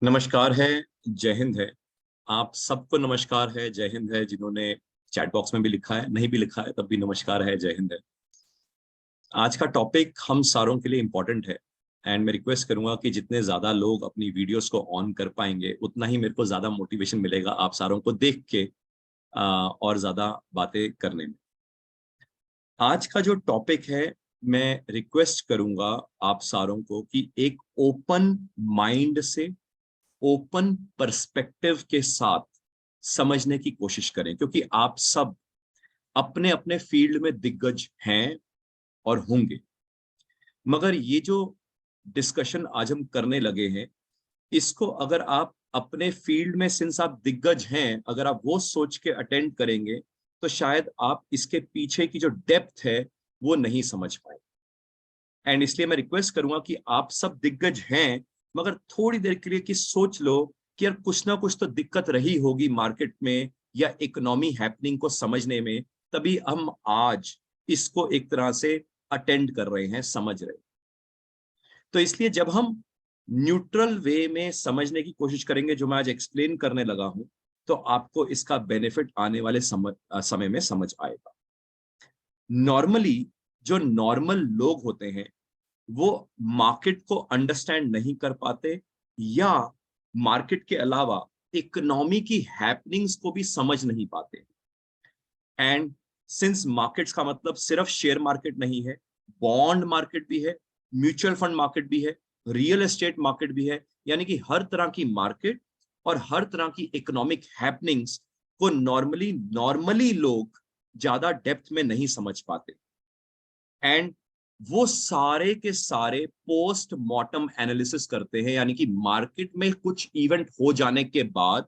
नमस्कार है। जय हिंद है। आप सबको नमस्कार है, जय हिंद है। जिन्होंने चैट बॉक्स में भी लिखा है, नहीं भी लिखा है, तब भी नमस्कार है, जय हिंद है। आज का टॉपिक हम सारों के लिए इम्पोर्टेंट है। एंड मैं रिक्वेस्ट करूंगा कि जितने ज्यादा लोग अपनी वीडियोस को ऑन कर पाएंगे उतना ही मेरे को ज्यादा मोटिवेशन मिलेगा आप सारों को देख के और ज्यादा बातें करने में। आज का जो टॉपिक है, मैं रिक्वेस्ट करूंगा आप सारों को कि एक ओपन माइंड से, ओपन पर्सपेक्टिव के साथ समझने की कोशिश करें, क्योंकि आप सब अपने अपने फील्ड में दिग्गज हैं और होंगे। मगर ये जो डिस्कशन आज हम करने लगे हैं, इसको अगर आप अपने फील्ड में, सिंस आप दिग्गज हैं, अगर आप वो सोच के अटेंड करेंगे तो शायद आप इसके पीछे की जो डेप्थ है वो नहीं समझ पाए। एंड इसलिए मैं रिक्वेस्ट करूंगा कि आप सब दिग्गज हैं, मगर थोड़ी देर के लिए कि सोच लो कि यार कुछ ना कुछ तो दिक्कत रही होगी मार्केट में या इकोनॉमी हैपनिंग को समझने में, तभी हम आज इसको एक तरह से अटेंड कर रहे हैं, समझ रहे हैं। तो इसलिए जब हम न्यूट्रल वे में समझने की कोशिश करेंगे, जो मैं आज एक्सप्लेन करने लगा हूं, तो आपको इसका बेनिफिट आने वाले समय में समझ आएगा। नॉर्मली जो नॉर्मल लोग होते हैं वो मार्केट को अंडरस्टैंड नहीं कर पाते, या मार्केट के अलावा इकोनॉमी की हैपनिंग्स को भी समझ नहीं पाते। एंड सिंस मार्केट्स का मतलब सिर्फ शेयर मार्केट नहीं है, बॉन्ड मार्केट भी है, म्यूचुअल फंड मार्केट भी है, रियल एस्टेट मार्केट भी है, यानी कि हर तरह की मार्केट और हर तरह की इकोनॉमिक हैपनिंग्स को नॉर्मली लोग ज्यादा डेप्थ में नहीं समझ पाते। एंड वो सारे के सारे पोस्ट मॉर्टम एनालिसिस करते हैं, यानी कि मार्केट में कुछ इवेंट हो जाने के बाद,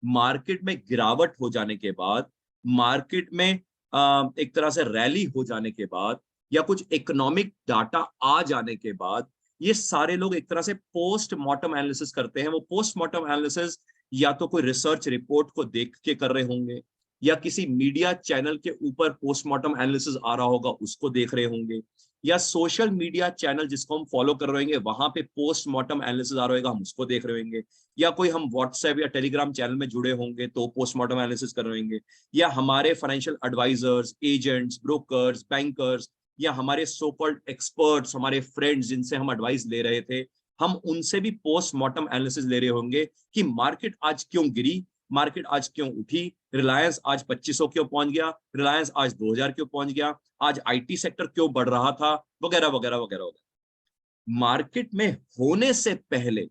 मार्केट में गिरावट हो जाने के बाद, मार्केट में एक तरह से रैली हो जाने के बाद, या कुछ इकोनॉमिक डाटा आ जाने के बाद, ये सारे लोग एक तरह से पोस्ट मॉर्टम एनालिसिस करते हैं। वो पोस्ट मॉर्टम एनालिसिस या तो कोई रिसर्च रिपोर्ट को देख के कर रहे होंगे, या किसी मीडिया चैनल के ऊपर पोस्टमार्टम एनालिसिस आ रहा होगा उसको देख रहे होंगे, या सोशल मीडिया चैनल जिसको हम फॉलो कर रहे होंगे वहां पे पोस्टमार्टम एनालिसिस आ रहा होगा, हम उसको देख रहे होंगे, या कोई हम व्हाट्सएप या टेलीग्राम चैनल में जुड़े होंगे तो पोस्टमार्टम एनालिसिस कर रहे होंगे, या हमारे financial advisers, agents, brokers, bankers, या हमारे सो कॉल्ड एक्सपर्ट्स, हमारे फ्रेंड्स जिनसे हम एडवाइस ले रहे थे, हम उनसे भी पोस्टमार्टम एनालिसिस ले रहे होंगे कि मार्केट आज क्यों गिरी, मार्केट आज क्यों उठी, रिलायंस आज 2500 क्यों पहुंच गया, रिलायंस आज 2000 क्यों पहुंच गया, आज आईटी सेक्टर क्यों बढ़ रहा था, वगैरह वगैरह वगैरह वगैरह। मार्केट में होने से पहले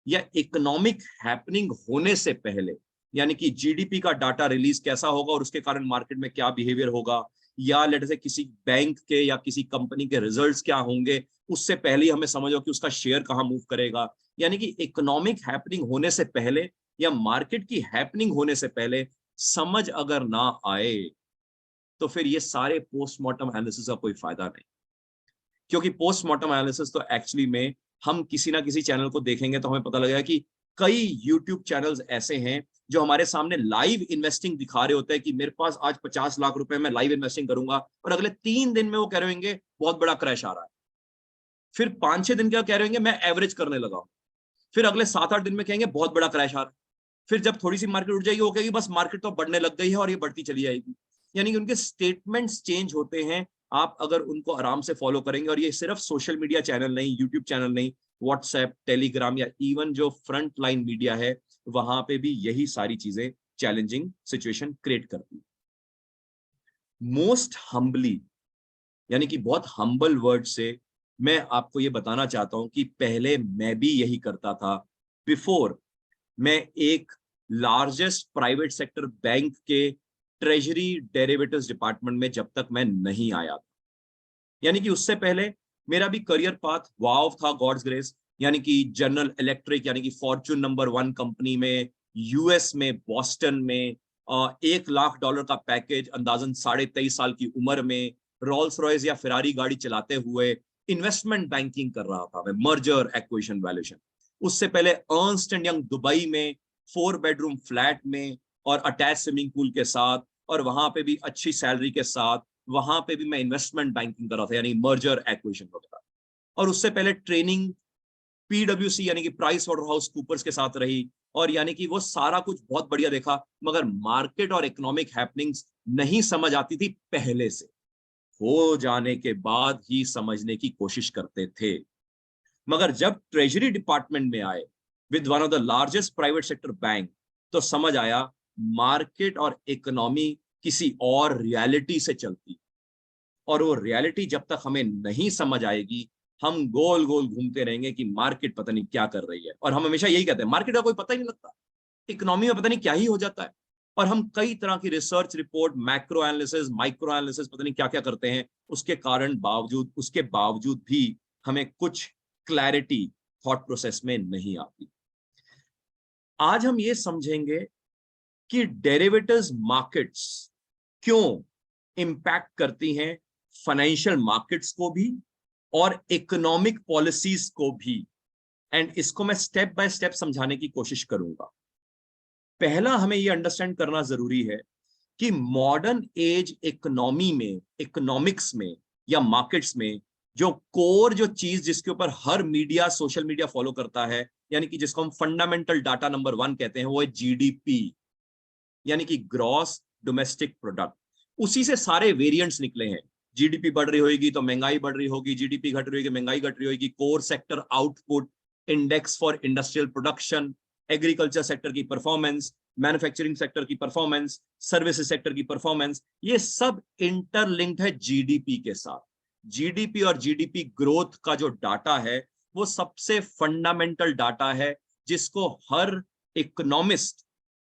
या इकोनॉमिक हैपनिंग होने से पहले, यानी कि जीडीपी का डाटा रिलीज कैसा होगा और उसके कारण मार्केट में क्या बिहेवियर होगा, या लेट से किसी बैंक के या किसी कंपनी के रिजल्ट्स क्या होंगे, उससे पहले ही हमें समझो कि उसका शेयर कहां मूव करेगा। यानी कि इकोनॉमिक हैपनिंग होने से पहले या मार्केट की हैपनिंग होने से पहले समझ अगर ना आए तो फिर ये सारे पोस्टमार्टम एनालिसिस का कोई फायदा नहीं। क्योंकि पोस्टमार्टम एनालिसिस तो एक्चुअली में हम किसी ना किसी चैनल को देखेंगे तो हमें पता लगेगा कि कई यूट्यूब चैनल्स ऐसे हैं जो हमारे सामने लाइव इन्वेस्टिंग दिखा रहे होते हैं कि मेरे पास आज 50 लाख रुपए में लाइव इन्वेस्टिंग करूंगा, और अगले 3 दिन में वो कह रहे होंगे बहुत बड़ा क्रैश आ रहा है। फिर 5-6 दिन क्या कह रहे होंगे मैं एवरेज करने लगा हूं। फिर अगले 7-8 दिन में कहेंगे बहुत बड़ा क्रैश आ रहा है। फिर जब थोड़ी सी मार्केट उठ जाएगी वो कहेगी बस मार्केट तो बढ़ने लग गई है और ये बढ़ती चली जाएगी। यानी कि उनके स्टेटमेंट्स चेंज होते हैं। आप अगर उनको आराम से फॉलो करेंगे, और ये सिर्फ सोशल मीडिया चैनल नहीं, यूट्यूब चैनल नहीं, व्हाट्सएप, टेलीग्राम, या इवन जो फ्रंट लाइन मीडिया है वहां पे भी यही सारी चीजें चैलेंजिंग सिचुएशन क्रिएट करती है। मोस्ट हम्बली, यानी कि बहुत हम्बल वर्ड से मैं आपको ये बताना चाहता हूं कि पहले मैं भी यही करता था। बिफोर मैं एक लार्जेस्ट प्राइवेट सेक्टर बैंक के ट्रेजरी डेरिवेटिव्स डिपार्टमेंट में जब तक मैं नहीं आया था, यानी कि उससे पहले मेरा भी करियर पाथ वाव था, गॉड्स ग्रेस। यानी कि जनरल इलेक्ट्रिक, यानी कि फॉर्च्यून नंबर 1 कंपनी में, यूएस में, बॉस्टन में, $1 लाख का पैकेज अंदाजन 23.5 साल की उम्र में, रोल्स रॉयस या फिरारी गाड़ी चलाते हुए इन्वेस्टमेंट बैंकिंग कर रहा था मैं, मर्जर एक्विजिशन वैल्यूएशन। उससे पहले अर्नस्ट एंड यंग दुबई में 4 बेडरूम फ्लैट में और अटैच स्विमिंग पूल के साथ, और वहां पे भी अच्छी सैलरी के साथ, वहां पे भी मैं इन्वेस्टमेंट बैंकिंग कर रहा था, यानी मर्जर एक्विजिशन वगैरह। और उससे पहले ट्रेनिंग पीडब्ल्यूसी यानी कि प्राइस वाटर हाउस कूपर्स के साथ रही, और यानी कि वो सारा कुछ बहुत बढ़िया देखा, मगर मार्केट और इकोनॉमिक हैपनिंग्स नहीं समझ आती थी पहले से, हो जाने के बाद ही समझने की कोशिश करते थे। मगर जब ट्रेजरी डिपार्टमेंट में आए with one of the largest private sector bank, तो समझ आया मार्केट और इकोनॉमी किसी और रियलिटी से चलती, और वो रियलिटी जब तक हमें नहीं समझ आएगी हम गोल गोल घूमते रहेंगे कि मार्केट पता नहीं क्या कर रही है। और हम हमेशा यही कहते हैं मार्केट का कोई पता ही नहीं लगता, इकोनॉमी में पता नहीं क्या ही हो जाता है। और हम कई तरह की research report, macro analysis, micro analysis, पता नहीं क्या क्या करते हैं, उसके बावजूद भी हमें कुछ क्लैरिटी थॉट प्रोसेस में नहीं आती। आज हम ये समझेंगे कि डेरिवेटिव्स मार्केट्स क्यों इंपैक्ट करती हैं फाइनेंशियल मार्केट्स को भी और इकोनॉमिक पॉलिसीज को भी, एंड इसको मैं स्टेप बाय स्टेप समझाने की कोशिश करूंगा। पहला हमें यह अंडरस्टैंड करना जरूरी है कि मॉडर्न एज इकोनॉमी में, इकोनॉमिक्स में या मार्केट्स में जो कोर जो चीज जिसके ऊपर हर मीडिया, सोशल मीडिया फॉलो करता है, यानी कि जिसको हम फंडामेंटल डाटा नंबर 1 कहते हैं, वो है जीडीपी, यानी कि ग्रॉस डोमेस्टिक प्रोडक्ट। उसी से सारे वेरिएंट्स निकले हैं। जीडीपी बढ़ रही होगी तो महंगाई बढ़ रही होगी, जीडीपी घट रही होगी महंगाई घट रही होगी, core sector output, index for industrial production, agriculture sector की परफॉर्मेंस, मैन्युफैक्चरिंग सेक्टर की परफॉर्मेंस, सर्विसेज सेक्टर की परफॉर्मेंस, ये सब इंटरलिंक्ड है जीडीपी के साथ। जीडीपी और जीडीपी ग्रोथ का जो डाटा है वो सबसे फंडामेंटल डाटा है, जिसको हर इकोनॉमिस्ट,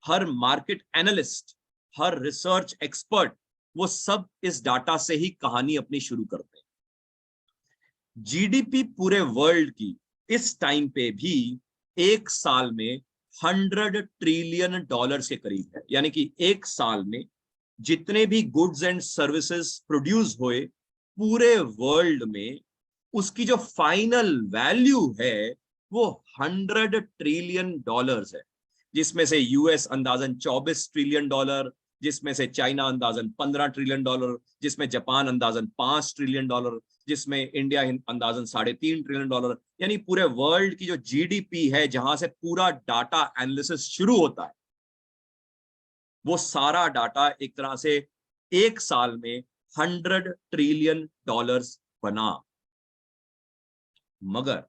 हर मार्केट एनालिस्ट, हर रिसर्च एक्सपर्ट, वो सब इस डाटा से ही कहानी अपनी शुरू करते हैं। जीडीपी पूरे वर्ल्ड की इस टाइम पे भी एक साल में 100 ट्रिलियन डॉलर्स के करीब है, यानी कि एक साल में जितने भी गुड्स एंड सर्विसेज प्रोड्यूस हुए पूरे वर्ल्ड में, उसकी जो फाइनल वैल्यू है वो 100 ट्रिलियन डॉलर्स है, जिसमें से यूएस अंदाजन 24 ट्रिलियन डॉलर, जिसमें से चाइना अंदाजन 15 ट्रिलियन डॉलर, जिसमें जापान अंदाजन 5 ट्रिलियन डॉलर, जिसमें इंडिया अंदाजन 3.5 ट्रिलियन डॉलर। यानी पूरे वर्ल्ड की जो जीडीपी है, जहां से पूरा डाटा एनालिसिस शुरू होता है, वो सारा डाटा एक तरह से एक साल में 100 ट्रिलियन डॉलर्स बना। मगर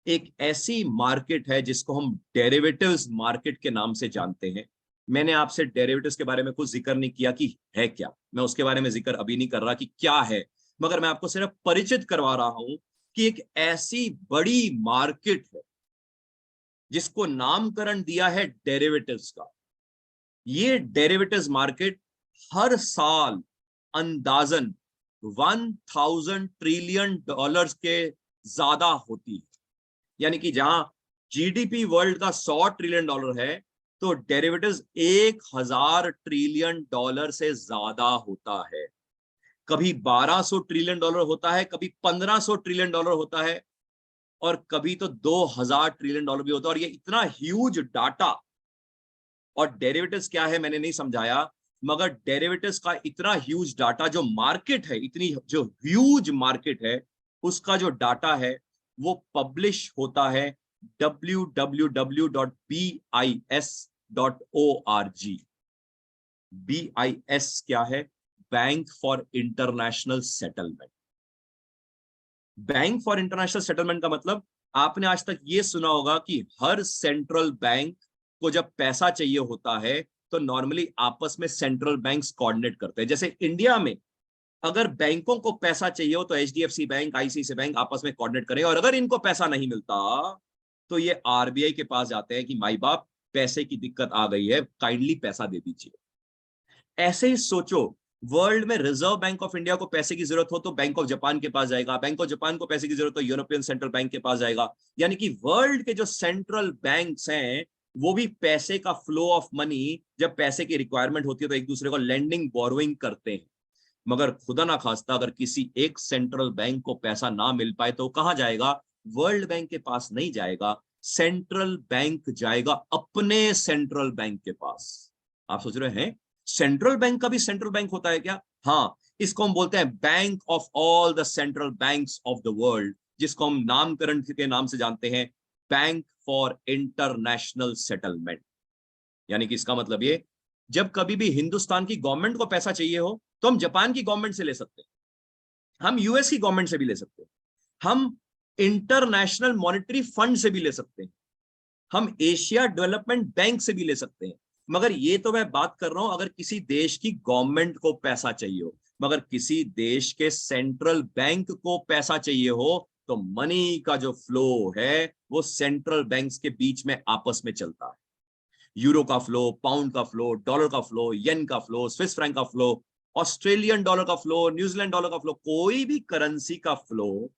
एक ऐसी मार्केट है जिसको हम डेरिवेटिव्स मार्केट के नाम से जानते हैं। मैंने आपसे डेरिवेटिव्स के बारे में कुछ जिक्र नहीं किया कि है क्या, मैं उसके बारे में जिक्र अभी नहीं कर रहा कि क्या है, मगर मैं आपको सिर्फ परिचित करवा रहा हूं कि एक ऐसी बड़ी मार्केट है जिसको नामकरण दिया है डेरिवेटिव्स का। ये डेरिवेटिव्स मार्केट हर साल अंदाजन 1000 ट्रिलियन डॉलर्स के ज्यादा होती है। यानी कि जहां जीडीपी वर्ल्ड का 100 ट्रिलियन डॉलर है, तो डेरिवेटिव्स 1000 ट्रिलियन डॉलर से ज्यादा होता है। कभी 1200 ट्रिलियन डॉलर होता है, कभी 1500 ट्रिलियन डॉलर होता है, और कभी तो 2000 ट्रिलियन डॉलर भी होता है। और ये इतना ह्यूज डाटा, और डेरिवेटिव्स क्या है मैंने नहीं समझाया, मगर डेरिवेटिव्स का इतना ह्यूज डाटा, जो मार्केट है, इतनी जो ह्यूज मार्केट है, उसका जो डाटा है वो पब्लिश होता है www.bis.org। BIS क्या है? Bank for international settlement. Bank for international settlement का मतलब, आपने आज तक ये सुना होगा कि हर सेंट्रल बैंक को जब पैसा चाहिए होता है तो नॉर्मली आपस में सेंट्रल बैंक्स कोऑर्डिनेट करते हैं। जैसे इंडिया में अगर बैंकों को पैसा चाहिए हो तो एचडीएफसी बैंक, आईसीआईसीआई बैंक आपस में कोऑर्डिनेट करें, और अगर इनको पैसा नहीं मिलता तो ये आरबीआई के पास जाते हैं कि माई बाप पैसे की दिक्कत आ गई है, काइंडली पैसा दे दीजिए। ऐसे ही सोचो, वर्ल्ड में रिजर्व बैंक ऑफ इंडिया को पैसे की जरूरत हो तो बैंक ऑफ जापान के पास जाएगा, बैंक ऑफ जापान को पैसे की जरूरत हो यूरोपियन सेंट्रल बैंक के पास जाएगा। यानी कि वर्ल्ड के जो सेंट्रल बैंक्स हैं वो भी पैसे का फ्लो ऑफ मनी, जब पैसे की रिक्वायरमेंट होती है तो एक दूसरे को लेंडिंग, बोरोइंग करते हैं। मगर खुदा ना खास्ता अगर किसी एक सेंट्रल बैंक को पैसा ना मिल पाए तो कहां जाएगा? वर्ल्ड बैंक के पास नहीं जाएगा, सेंट्रल बैंक जाएगा अपने सेंट्रल बैंक के पास। आप सोच रहे हैं सेंट्रल बैंक का भी सेंट्रल बैंक होता है क्या? हाँ, इसको हम बोलते हैं bank of all the central banks of the world, जिसको हम नामकरण के नाम से जानते हैं बैंक फॉर इंटरनेशनल सेटलमेंट। यानी कि इसका मतलब ये, जब कभी भी हिंदुस्तान की गवर्नमेंट को पैसा चाहिए हो तो हम जापान की गवर्नमेंट से ले सकते हैं, हम यूएस की गवर्नमेंट से भी ले सकते हैं, हम इंटरनेशनल मॉनेटरी फंड से भी ले सकते हैं, हम एशिया डेवलपमेंट बैंक से भी ले सकते हैं। मगर ये तो मैं बात कर रहा हूं अगर किसी देश की गवर्नमेंट को पैसा चाहिए हो, मगर किसी देश के सेंट्रल बैंक को पैसा चाहिए हो तो मनी का जो फ्लो है वो सेंट्रल बैंक्स के बीच में आपस में चलता है। यूरो का फ्लो, पाउंड का फ्लो, डॉलर का फ्लो, येन का फ्लो, स्विस फ्रैंक का फ्लो, ऑस्ट्रेलियन डॉलर का फ्लो, न्यूजीलैंड डॉलर का फ्लो, कोई भी करेंसी का फ्लो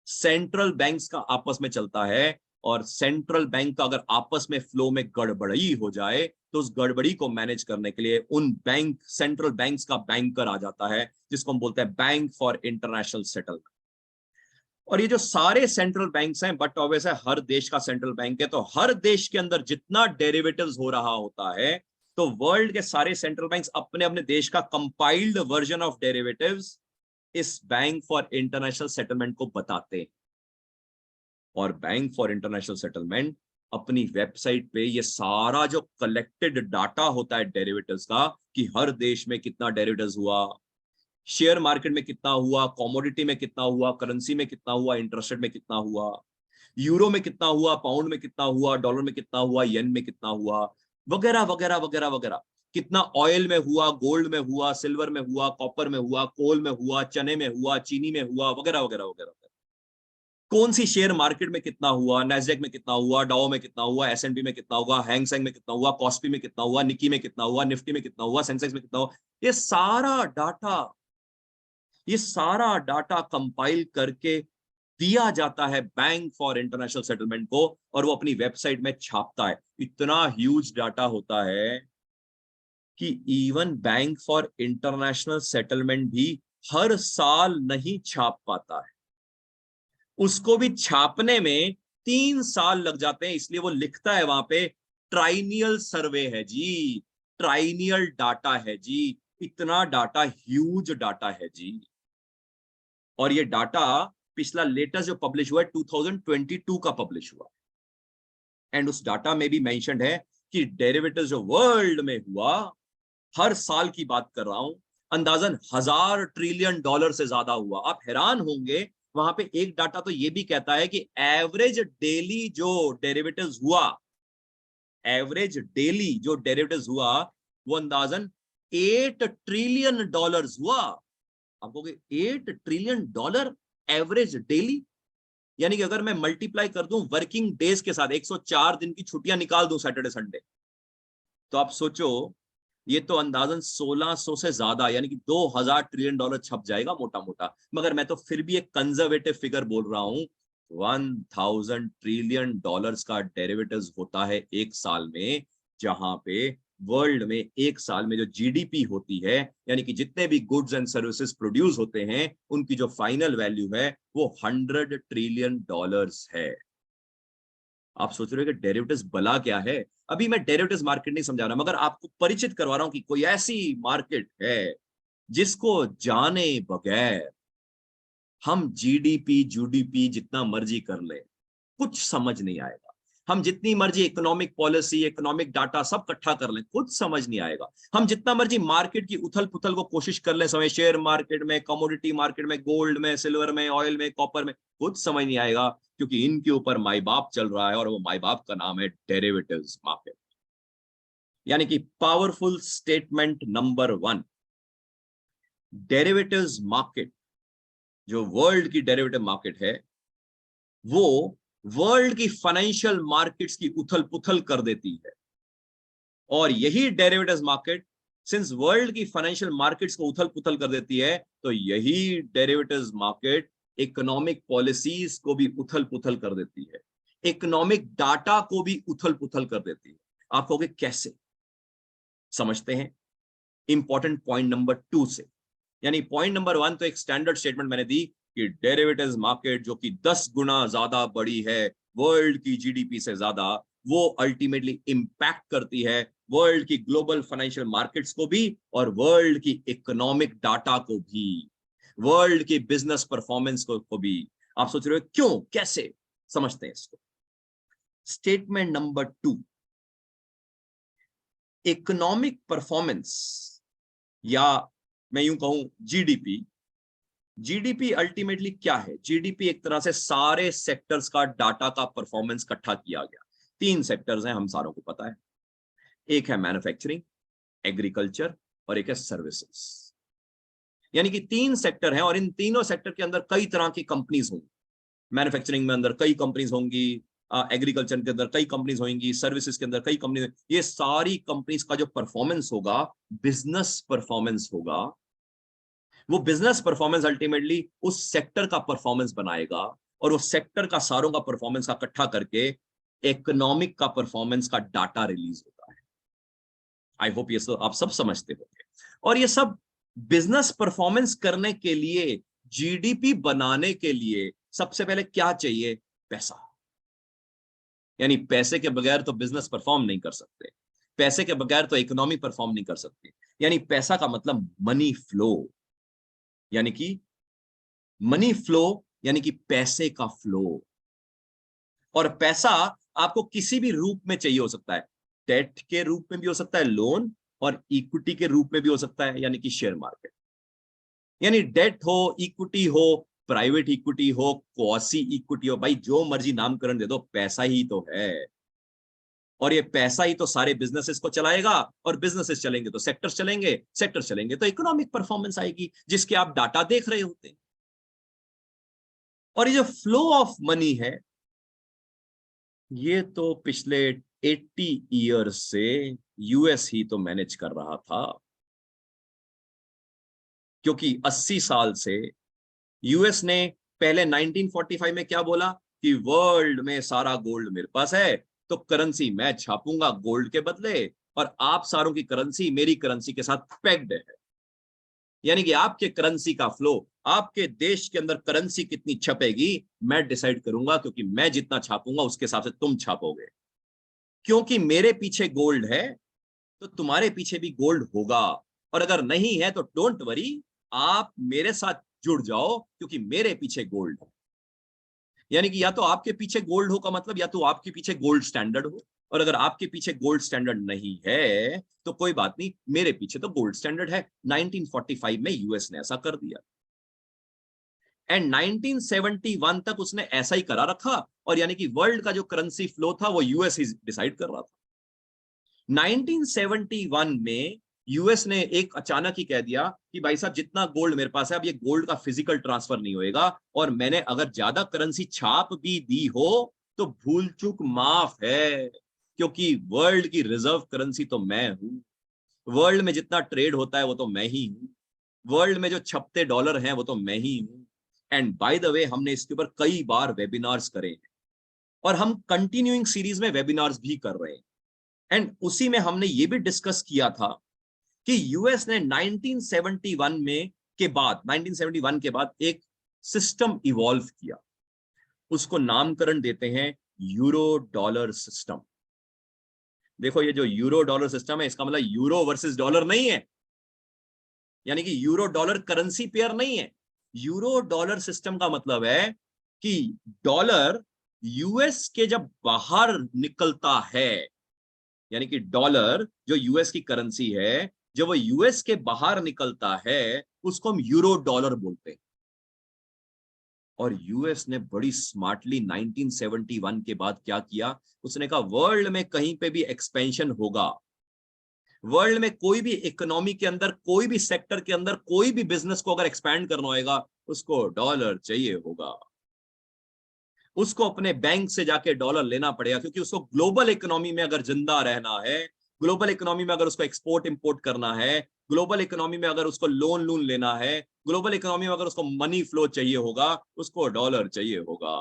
सेंट्रल बैंक्स का आपस में चलता है। और सेंट्रल बैंक का अगर आपस में फ्लो में गड़बड़ी हो जाए तो उस गड़बड़ी को मैनेज करने के लिए उन बैंक सेंट्रल बैंक्स का बैंकर आ जाता है, जिसको हम बोलते हैं बैंक फॉर इंटरनेशनल सेटलमेंट। और ये जो सारे सेंट्रल बैंक्स हैं, बट ऑब्वियस है हर देश का सेंट्रल बैंक है, तो हर देश के अंदर जितना डेरिवेटिव्स हो रहा होता है तो वर्ल्ड के सारे सेंट्रल बैंक्स अपने अपने देश का कंपाइल्ड वर्जन ऑफ डेरिवेटिव्स इस बैंक फॉर इंटरनेशनल सेटलमेंट को बताते हैं। और बैंक फॉर इंटरनेशनल सेटलमेंट अपनी वेबसाइट पे ये सारा जो कलेक्टेड डाटा होता है डेरिवेटिव्स का, कि हर देश में कितना डेरिवेटिव्स हुआ, शेयर मार्केट में कितना हुआ, कमोडिटी में कितना हुआ, करेंसी में कितना हुआ, इंटरेस्ट रेट में कितना हुआ, यूरो में कितना हुआ, पाउंड में कितना हुआ, डॉलर में कितना हुआ, येन में कितना हुआ, वगैरह वगैरह वगैरह वगैरह, कितना ऑयल में हुआ, गोल्ड में हुआ, सिल्वर में हुआ, कॉपर में हुआ, कोल में हुआ, चने में हुआ, चीनी में हुआ, वगैरह वगैरह वगैरह। कौन सी शेयर मार्केट में कितना हुआ, नैस्डैक में कितना हुआ, डाउ में कितना हुआ, एसएनपी में कितना हुआ, हैंगसेंग में कितना हुआ, कॉस्पी में कितना हुआ, निकी में कितना हुआ, निफ्टी में कितना हुआ, सेंसेक्स में कितना हुआ, ये सारा डाटा कंपाइल करके दिया जाता है बैंक फॉर इंटरनेशनल सेटलमेंट को, और वो अपनी वेबसाइट में छापता है। इतना ह्यूज डाटा होता है कि even bank for international settlement भी हर साल नहीं छाप पाता है, उसको भी छापने में 3 साल लग जाते हैं। इसलिए वो लिखता है वहां पे ट्राइनियल सर्वे है जी, ट्राइनियल डाटा है जी, इतना डाटा, ह्यूज डाटा है जी। और ये डाटा पिछला लेटेस्ट जो पब्लिश हुआ है 2022 का पब्लिश हुआ, एंड उस डाटा में भी मेंशन्ड है कि डेरिवेटिव जो वर्ल्ड में हुआ, हर साल की बात कर रहा हूं, अंदाजन 1000 ट्रिलियन डॉलर से ज्यादा हुआ। आप हैरान होंगे, वहां पे एक डाटा तो ये भी कहता है कि एवरेज डेली जो डेरिवेटिव्स हुआ, एवरेज डेली जो डेरिवेटिव्स हुआ वो अंदाजन 8 ट्रिलियन डॉलर्स हुआ। आप कहोगे 8 ट्रिलियन डॉलर एवरेज डेली, यानी कि अगर मैं मल्टीप्लाई कर दूं वर्किंग डेज के साथ, 104 दिन की छुट्टियां निकाल दूं सैटरडे संडे, तो आप सोचो ये तो अंदाजन 1600 से ज्यादा, यानी कि 2000 ट्रिलियन डॉलर छप जाएगा मोटा मोटा। मगर मैं तो फिर भी एक कंजर्वेटिव फिगर बोल रहा हूं, 1000 ट्रिलियन डॉलर्स का डेरिवेटिव्स होता है एक साल में, जहां पे वर्ल्ड में एक साल में जो जीडीपी होती है, यानी कि जितने भी गुड्स एंड सर्विसेज प्रोड्यूस होते हैं, उनकी जो फाइनल वैल्यू है वो 100 ट्रिलियन डॉलर्स है। आप सोच रहे हो कि डेरिवेटिव्स भला क्या है? अभी मैं डेरिवेटिव्स मार्केट नहीं समझा रहा, मगर आपको परिचित करवा रहा हूं कि कोई ऐसी मार्केट है जिसको जाने बगैर हम जीडीपी जीडीपी जितना मर्जी कर ले, कुछ समझ नहीं आएगा। हम जितनी मर्जी इकोनॉमिक पॉलिसी, इकोनॉमिक डाटा सब इकट्ठा कर लें, कुछ समझ नहीं आएगा। हम जितना मर्जी मार्केट की उथल पुथल को कोशिश कर लें, समय शेयर मार्केट में, कमोडिटी मार्केट में, गोल्ड में, सिल्वर में, ऑयल में, कॉपर में, कुछ समझ नहीं आएगा, क्योंकि इनके ऊपर माई बाप चल रहा है, और वो माई बाप का नाम है डेरिवेटिव्स मार्केट। यानी कि powerful statement number 1, derivatives market, जो वर्ल्ड की डेरिवेटिव मार्केट है, वो वर्ल्ड की फाइनेंशियल मार्केट्स की उथल पुथल कर देती है। और यही डेरिवेटिव्स मार्केट, सिंस वर्ल्ड की फाइनेंशियल मार्केट्स को उथल पुथल कर देती है, तो यही डेरिवेटिव्स मार्केट इकोनॉमिक पॉलिसीज को भी उथल पुथल कर देती है, इकोनॉमिक डाटा को भी उथल पुथल कर देती है। आप कहोगे कैसे? समझते हैं इंपॉर्टेंट पॉइंट नंबर 2 से। यानी पॉइंट नंबर 1 तो एक स्टैंडर्ड स्टेटमेंट मैंने दी कि डेरिवेटिव्स मार्केट जो कि 10 गुना ज्यादा बड़ी है वर्ल्ड की जीडीपी से ज्यादा, वो अल्टीमेटली इंपैक्ट करती है वर्ल्ड की ग्लोबल फाइनेंशियल मार्केट्स को भी, और वर्ल्ड की इकोनॉमिक डाटा को भी, वर्ल्ड की बिजनेस परफॉर्मेंस को भी। आप सोच रहे हो क्यों, कैसे, समझते हैं इसको। स्टेटमेंट नंबर 2, इकोनॉमिक परफॉर्मेंस या मैं यूं कहूं जीडीपी। जीडीपी अल्टीमेटली क्या है? जीडीपी एक तरह से सारे सेक्टर्स का डाटा का परफॉर्मेंस इकट्ठा किया गया। 3 सेक्टर्स हैं, हम सारों को पता है। एक है मैन्युफैक्चरिंग, एग्रीकल्चर और एक है सर्विसेज। यानी कि 3 सेक्टर हैं और इन तीनों सेक्टर के अंदर कई तरह की कंपनीज होंगी। मैन्युफैक्चरिंग में अंदर कई कंपनीज होंगी, एग्रीकल्चर के अंदर कई कंपनीज होंगी, सर्विसेज के अंदर कई कंपनीज। ये सारी कंपनीज का जो परफॉर्मेंस होगा, बिजनेस परफॉर्मेंस होगा, वो बिजनेस परफॉर्मेंस अल्टीमेटली उस सेक्टर का परफॉर्मेंस बनाएगा और उस सेक्टर का सारों का परफॉर्मेंस का इकट्ठा करके इकोनॉमिक का परफॉर्मेंस का डाटा रिलीज होता है। आई होप ये सब आप सब समझते होंगे। और ये सब बिजनेस परफॉर्मेंस करने के लिए, जीडीपी बनाने के लिए सबसे पहले क्या चाहिए? पैसा। यानी पैसे के बगैर तो बिजनेस परफॉर्म नहीं कर सकते, पैसे के बगैर तो इकोनॉमी परफॉर्म नहीं कर सकती। यानी पैसा का मतलब मनी फ्लो, यानी कि मनी फ्लो यानी कि पैसे का फ्लो। और पैसा आपको किसी भी रूप में चाहिए हो सकता है, डेट के रूप में भी हो सकता है, लोन, और इक्विटी के रूप में भी हो सकता है, यानी कि शेयर मार्केट। यानी डेट हो, इक्विटी हो, प्राइवेट इक्विटी हो, क्वासी इक्विटी हो, भाई जो मर्जी नामकरण दे दो, पैसा ही तो है। और ये पैसा ही तो सारे बिजनेसेस को चलाएगा, और बिजनेसेस चलेंगे तो सेक्टर्स चलेंगे, सेक्टर चलेंगे तो इकोनॉमिक परफॉर्मेंस आएगी, जिसके आप डाटा देख रहे होते हैं। और ये जो फ्लो ऑफ मनी है, ये तो पिछले 80 ईयर्स से यूएस ही तो मैनेज कर रहा था। क्योंकि 80 साल से यूएस ने पहले 1945 में क्या बोला कि वर्ल्ड में सारा गोल्ड मेरे पास है, तो करेंसी मैं छापूंगा गोल्ड के बदले, और आप सारों की करेंसी मेरी करेंसी के साथ पैक्ड है। यानी कि आपके करेंसी का फ्लो, आपके देश के अंदर करेंसी कितनी छपेगी, मैं डिसाइड करूंगा, क्योंकि मैं जितना छापूंगा उसके हिसाब से तुम छापोगे। क्योंकि मेरे पीछे गोल्ड है तो तुम्हारे पीछे भी गोल्ड होगा, और अगर नहीं है तो डोंट वरी, आप मेरे साथ जुड़ जाओ, क्योंकि मेरे पीछे गोल्ड है। यानी कि या तो आपके पीछे गोल्ड हो का मतलब या तो आपके पीछे गोल्ड स्टैंडर्ड हो, और अगर आपके पीछे गोल्ड स्टैंडर्ड नहीं है तो कोई बात नहीं, मेरे पीछे तो गोल्ड स्टैंडर्ड है। 1945 में यूएस ने ऐसा कर दिया, एंड 1971 तक उसने ऐसा ही करा रखा, और यानी कि वर्ल्ड का जो करेंसी फ्लो था वो यूएस ही डिसाइड कर रहा था। 1971 में यूएस ने एक अचानक ही कह दिया कि भाई साहब जितना गोल्ड मेरे पास है, अब ये गोल्ड का फिजिकल ट्रांसफर नहीं होएगा, और मैंने अगर ज्यादा करेंसी छाप भी दी हो तो भूल चूक माफ है, क्योंकि वर्ल्ड की रिजर्व करेंसी तो मैं हूं। वर्ल्ड में जितना ट्रेड होता है वो तो मैं ही हूं, वर्ल्ड में जो छपते डॉलर हैं वो तो मैं ही हूं। एंड बाय द वे, हमने इसके ऊपर कई बार वेबिनार्स करे हैं, और हम कंटिन्यूइंग सीरीज में वेबिनार्स भी कर रहे हैं। एंड उसी में हमने ये भी डिस्कस किया था कि यूएस ने 1971 के बाद एक सिस्टम इवॉल्व किया, उसको नामकरण देते हैं यूरो डॉलर सिस्टम। देखो, ये जो यूरो डॉलर सिस्टम है, इसका मतलब यूरो वर्सेस डॉलर नहीं है, यानी कि यूरो डॉलर करेंसी पेयर नहीं है। यूरो डॉलर सिस्टम का मतलब है कि डॉलर यूएस के जब बाहर निकलता है, यानी कि डॉलर जो यूएस की करेंसी है, जब वो यूएस के बाहर निकलता है उसको हम यूरो डॉलर बोलते हैं। और यूएस ने बड़ी स्मार्टली 1971 के बाद क्या किया, उसने कहा वर्ल्ड में कहीं पे भी एक्सपेंशन होगा, वर्ल्ड में कोई भी इकोनॉमी के अंदर, कोई भी सेक्टर के अंदर, कोई भी बिजनेस को अगर एक्सपैंड करना होगा, उसको डॉलर चाहिए होगा, उसको अपने बैंक से जाके डॉलर लेना पड़ेगा, क्योंकि उसको ग्लोबल इकोनॉमी में अगर जिंदा रहना है, ग्लोबल इकोनॉमी में अगर उसको एक्सपोर्ट इंपोर्ट करना है, ग्लोबल इकोनॉमी में अगर उसको लोन लेना है, ग्लोबल इकोनॉमी में अगर उसको मनी फ्लो चाहिए होगा, उसको डॉलर चाहिए होगा।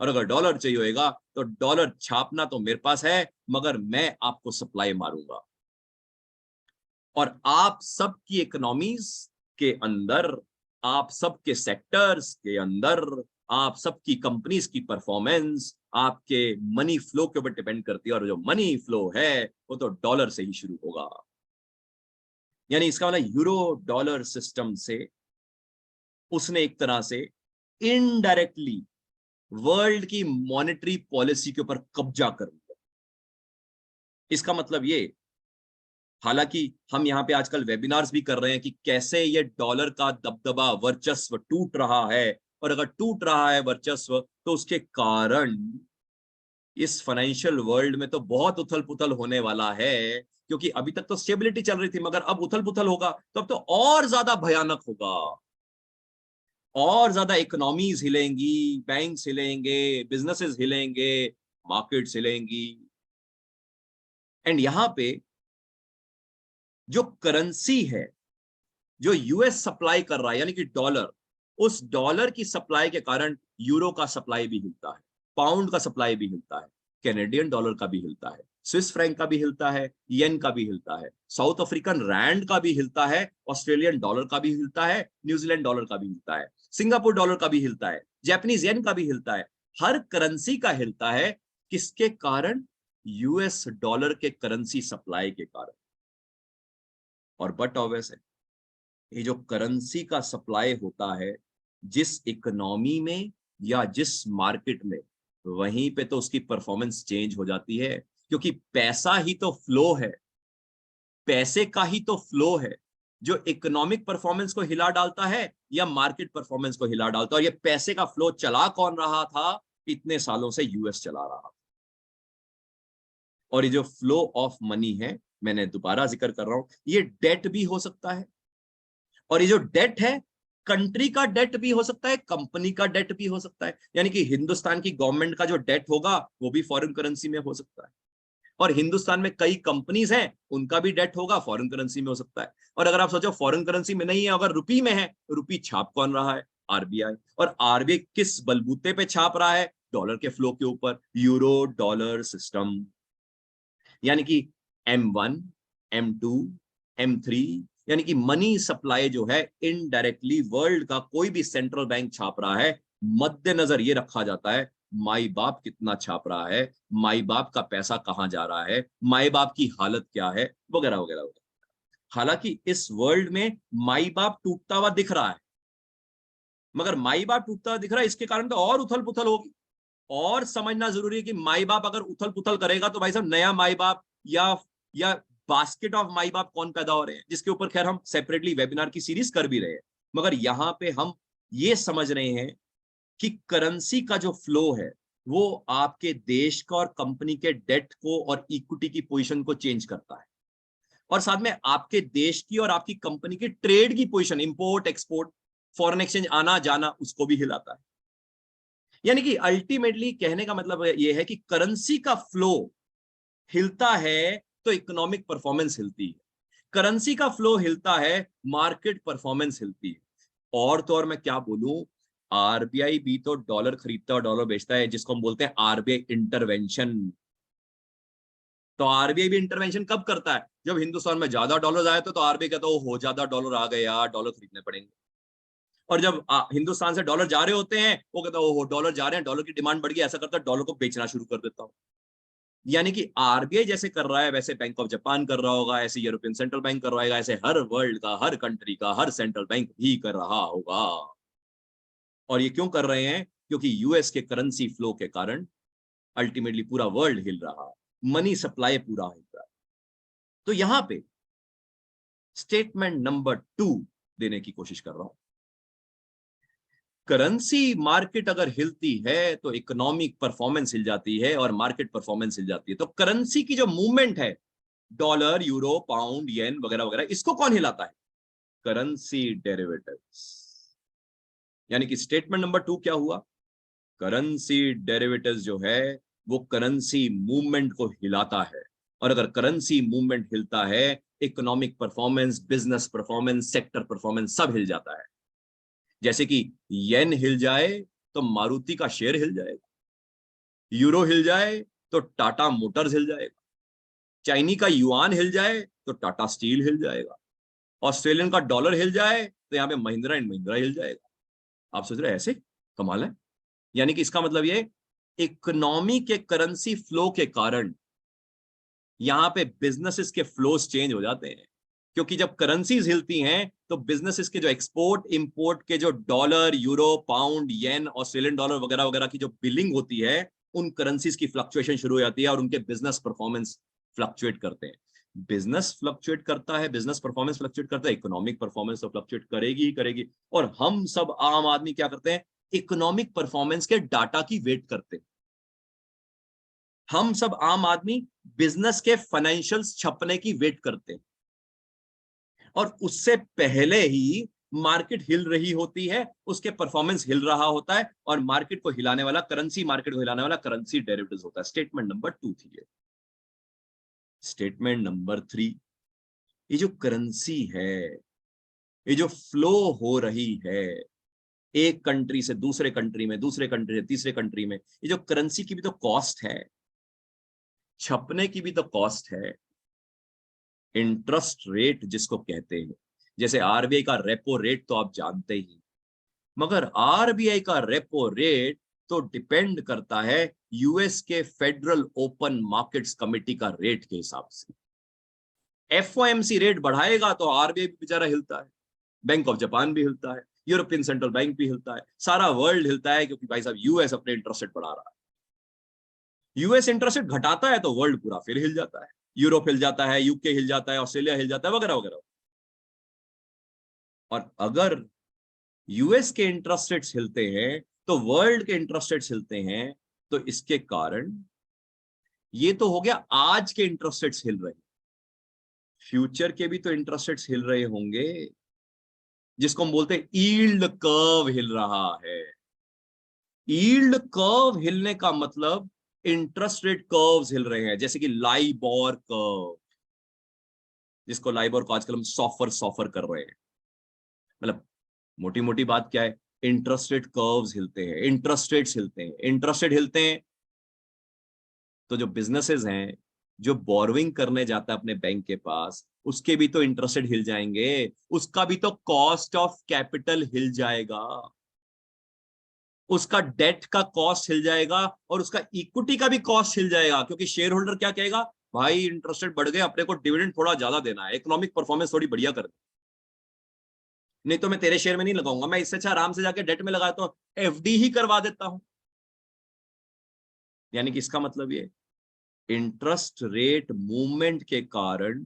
और अगर डॉलर चाहिए होगा तो डॉलर छापना तो मेरे पास है, मगर मैं आपको सप्लाई मारूंगा। और आप सबकी इकोनॉमीज के अंदर, आप सबके सेक्टर्स के अंदर, आप सबकी कंपनीज की परफॉर्मेंस आपके मनी फ्लो के ऊपर डिपेंड करती है, और जो मनी फ्लो है वो तो डॉलर से ही शुरू होगा। यानी इसका मतलब यूरो डॉलर सिस्टम से उसने एक तरह से इनडायरेक्टली वर्ल्ड की मॉनेटरी पॉलिसी के ऊपर कब्जा कर लिया। इसका मतलब ये, हालांकि हम यहाँ पे आजकल वेबिनार्स भी कर रहे हैं कि कैसे ये डॉलर का दबदबा वर्चस्व टूट रहा है, और अगर टूट रहा है वर्चस्व तो उसके कारण इस फाइनेंशियल वर्ल्ड में तो बहुत उथल पुथल होने वाला है। क्योंकि अभी तक तो स्टेबिलिटी चल रही थी, मगर अब उथल पुथल होगा तो अब तो और ज्यादा भयानक होगा, और ज्यादा इकोनॉमीज हिलेंगी, बैंक्स हिलेंगे, बिजनेसेस हिलेंगे, मार्केट्स हिलेंगी। एंड यहां पे जो करेंसी है, जो यूएस सप्लाई कर रहा है यानी कि डॉलर, उस डॉलर की सप्लाई के कारण यूरो का सप्लाई भी हिलता है, पाउंड का सप्लाई भी हिलता है, कैनेडियन डॉलर का भी हिलता है, स्विस फ्रैंक का भी हिलता है, येन का भी हिलता है, साउथ अफ्रीकन रैंड का भी हिलता है, ऑस्ट्रेलियन डॉलर का भी हिलता है, न्यूजीलैंड डॉलर का भी हिलता है, सिंगापुर डॉलर का भी हिलता है, जापानीज येन का भी हिलता है। हर करेंसी का हिलता है। किसके कारण? यूएस डॉलर के करेंसी सप्लाई के कारण। और बट ऑब्वियस है, ये जो करेंसी का सप्लाई होता है जिस इकोनॉमी में या जिस मार्केट में, वहीं पे तो उसकी परफॉर्मेंस चेंज हो जाती है। क्योंकि पैसा ही तो फ्लो है, पैसे का ही तो फ्लो है जो इकोनॉमिक परफॉर्मेंस को हिला डालता है या मार्केट परफॉर्मेंस को हिला डालता है। और ये पैसे का फ्लो चला कौन रहा था? इतने सालों से यूएस चला रहा था। और ये जो फ्लो ऑफ मनी है, मैंने दोबारा जिक्र कर रहा हूं, ये डेट भी हो सकता है। और ये जो डेट है, कंट्री का डेट भी हो सकता है, कंपनी का डेट भी हो सकता है। यानी कि हिंदुस्तान की गवर्नमेंट का जो डेट होगा वो भी फॉरेन करेंसी में हो सकता है। और हिंदुस्तान में कई कंपनीज हैं, उनका भी डेट होगा, फॉरेन करेंसी में हो सकता है। और अगर आप सोचो फॉरेन करेंसी में नहीं है, अगर रुपी में है, तो रुपी छाप कौन रहा है? आरबीआई। और आरबीआई किस बलबूते पे छाप रहा है? डॉलर के फ्लो के ऊपर, यूरो डॉलर सिस्टम। यानी कि M1, M2, M3, यानी कि मनी सप्लाई जो है इनडायरेक्टली वर्ल्ड का कोई भी सेंट्रल बैंक छाप रहा है। मद्देनजर ये रखा जाता है माई बाप कितना छाप रहा है, माई बाप का पैसा कहां जा रहा है, माई बाप की हालत क्या है, वगैरह वगैरह वगैरह। हालांकि इस वर्ल्ड में माई बाप टूटता हुआ दिख रहा है, मगर माई बाप टूटता हुआ दिख रहा है, इसके कारण तो और उथल पुथल होगी। और समझना जरूरी है कि माई बाप अगर उथल पुथल करेगा तो भाई साहब नया माई बाप या बास्केट ऑफ माई बाप कौन पैदा हो रहे हैं, जिसके ऊपर खैर हम सेपरेटली वेबिनार की सीरीज कर भी रहे हैं। मगर यहां पे हम ये समझ रहे हैं कि करेंसी का जो फ्लो है वो आपके देश का और कंपनी के डेट को और इक्विटी की पोजीशन को चेंज करता है, और साथ में आपके देश की और आपकी कंपनी की ट्रेड की position, import export, foreign exchange आना जाना, उसको भी हिलाता है। यानी कि अल्टीमेटली कहने का मतलब यह है कि करेंसी का फ्लो हिलता है तो इकोनॉमिक परफॉर्मेंस हिलती है, करेंसी का फ्लो हिलता है, मार्केट परफॉर्मेंस हिलती है। और तो और मैं क्या बोलूं, आरबीआई भी तो डॉलर खरीदता और डॉलर बेचता है, जिसको हम बोलते हैं आरबीआई इंटरवेंशन। तो आरबीआई भी इंटरवेंशन कब करता है? जब हिंदुस्तान में ज्यादा डॉलर आए तो आरबीआई कहता है हो ज्यादा डॉलर आ गए यार, डॉलर खरीदने पड़ेंगे। और जब हिंदुस्तान से डॉलर जा रहे होते हैं, वो कहता है ओहो डॉलर जा रहे हैं, डॉलर की डिमांड बढ़ गई, ऐसा करता है डॉलर को बेचना शुरू कर देता हूं। यानी कि आरबीआई जैसे कर रहा है वैसे बैंक ऑफ जापान कर रहा होगा, ऐसे यूरोपियन सेंट्रल बैंक कर रहा होगा, ऐसे हर वर्ल्ड का, हर कंट्री का, हर सेंट्रल बैंक भी कर रहा होगा। और ये क्यों कर रहे हैं? क्योंकि यूएस के करेंसी फ्लो के कारण अल्टीमेटली पूरा वर्ल्ड हिल रहा है, मनी सप्लाई पूरा हिल रहा है। तो यहां पे स्टेटमेंट नंबर 2 देने की कोशिश कर रहा हूं। करेंसी मार्केट अगर हिलती है तो इकोनॉमिक परफॉर्मेंस हिल जाती है और मार्केट परफॉर्मेंस हिल जाती है। तो करेंसी की जो मूवमेंट है, डॉलर, यूरो, पाउंड, येन वगैरह वगैरह, इसको कौन हिलाता है? Currency derivatives. यानी कि स्टेटमेंट नंबर 2 क्या हुआ? करेंसी डेरिवेटिव्स जो है वो करेंसी मूवमेंट को हिलाता है। और अगर करेंसी मूवमेंट हिलता है, economic performance, business performance, sector performance सब हिल जाता है। जैसे कि येन हिल जाए तो मारुति का शेयर हिल जाएगा, यूरो हिल जाए तो टाटा मोटर्स हिल जाएगा, चाइनी का युआन हिल जाए तो टाटा स्टील हिल जाएगा, ऑस्ट्रेलियन का डॉलर हिल जाए तो यहाँ पे महिंद्रा एंड महिंद्रा हिल जाएगा। आप सोच रहे ऐसे? कमाल है। यानी कि इसका मतलब ये, इकोनॉमी के करेंसी फ्लो के कारण यहां पे बिजनेसेस के फ्लोज चेंज हो जाते हैं। क्योंकि जब करेंसीज हिलती हैं तो बिजनेसेस के जो एक्सपोर्ट इंपोर्ट के जो डॉलर, यूरो, पाउंड, येन, ऑस्ट्रेलियन डॉलर वगैरह वगैरह की जो बिलिंग होती है, उन करेंसीज की फ्लक्चुएशन शुरू हो जाती है और उनके बिजनेस परफॉर्मेंस फ्लक्चुएट करते हैं। बिजनेस फ्लक्चुएट करता है, बिजनेस परफॉर्मेंस फ्लक्चुएट करता है, इकोनॉमिक परफॉर्मेंस तो फ्लक्चुएट करेगी ही करेगी। और हम सब आम आदमी क्या करते हैं? इकोनॉमिक परफॉर्मेंस के डाटा की वेट करते हैं। हम सब आम आदमी बिजनेस के फाइनेंशियल्स छपने की वेट करते हैं, और उससे पहले ही मार्केट हिल रही होती है, उसके परफॉर्मेंस हिल रहा होता है, और मार्केट को हिलाने वाला करेंसी, मार्केट को हिलाने वाला करेंसी डेरिवेटिव्स होता है। स्टेटमेंट नंबर 2 थी ये। स्टेटमेंट नंबर 3, ये जो करेंसी है, ये जो फ्लो हो रही है एक कंट्री से दूसरे कंट्री में, दूसरे कंट्री से तीसरे कंट्री में, ये जो करेंसी की भी तो कॉस्ट है, छपने की भी तो कॉस्ट है, इंटरेस्ट रेट जिसको कहते हैं। जैसे आरबीआई का रेपो रेट तो आप जानते ही, मगर आरबीआई का रेपो रेट तो डिपेंड करता है यूएस के फेडरल ओपन मार्केट्स कमेटी का रेट के हिसाब से। एफओएमसी रेट बढ़ाएगा तो आरबीआई भी बेचारा हिलता है, बैंक ऑफ जापान भी हिलता है, यूरोपियन सेंट्रल बैंक भी हिलता है, सारा वर्ल्ड हिलता है, क्योंकि भाई साहब यूएस अपने इंटरेस्ट रेट बढ़ा रहा है। यूएस इंटरेस्ट रेट घटाता है तो वर्ल्ड पूरा फिर हिल जाता है, यूरोप हिल जाता है, यूके हिल जाता है, ऑस्ट्रेलिया हिल जाता है, वगैरह वगैरह। और अगर यूएस के इंटरेस्ट रेट्स हिलते हैं तो वर्ल्ड के इंटरेस्ट रेट्स हिलते हैं, तो इसके कारण ये तो हो गया आज के इंटरेस्ट रेट्स हिल रहे हैं, फ्यूचर के भी तो इंटरेस्ट रेट्स हिल रहे होंगे, जिसको हम बोलते हैं यील्ड कर्व हिल रहा है। यील्ड कर्व हिलने का मतलब इंटरेस्ट रेट कर्व्स हिल रहे हैं, जैसे कि लाइबोर कर्व, जिसको लाइबोर को आजकल हम सॉफर सॉफर कर रहे हैं। मतलब मोटी मोटी बात क्या है? इंटरेस्ट रेट कर्व्स हिलते हैं, इंटरेस्ट रेट्स हिलते हैं, इंटरेस्ट रेट हिलते हैं तो जो बिजनेसेस हैं, जो बोरोइंग करने जाता है अपने बैंक के पास, उसके भी तो इंटरेस्ट रेट हिल जाएंगे, उसका भी तो कॉस्ट ऑफ कैपिटल हिल जाएगा, उसका डेट का कॉस्ट हिल जाएगा, और उसका इक्विटी का भी कॉस्ट हिल जाएगा, क्योंकि शेयर होल्डर क्या कहेगा? भाई इंटरेस्ट रेट बढ़ गए, अपने को डिविडेंड थोड़ा ज्यादा देना है, इकोनॉमिक परफॉर्मेंस थोड़ी बढ़िया कर दे, नहीं तो मैं तेरे शेयर में नहीं लगाऊंगा, मैं इससे अच्छा आराम से जाके डेट में लगाता हूं, एफडी ही करवा देता हूं। यानी कि इसका मतलब ये, इंटरेस्ट रेट मूवमेंट के कारण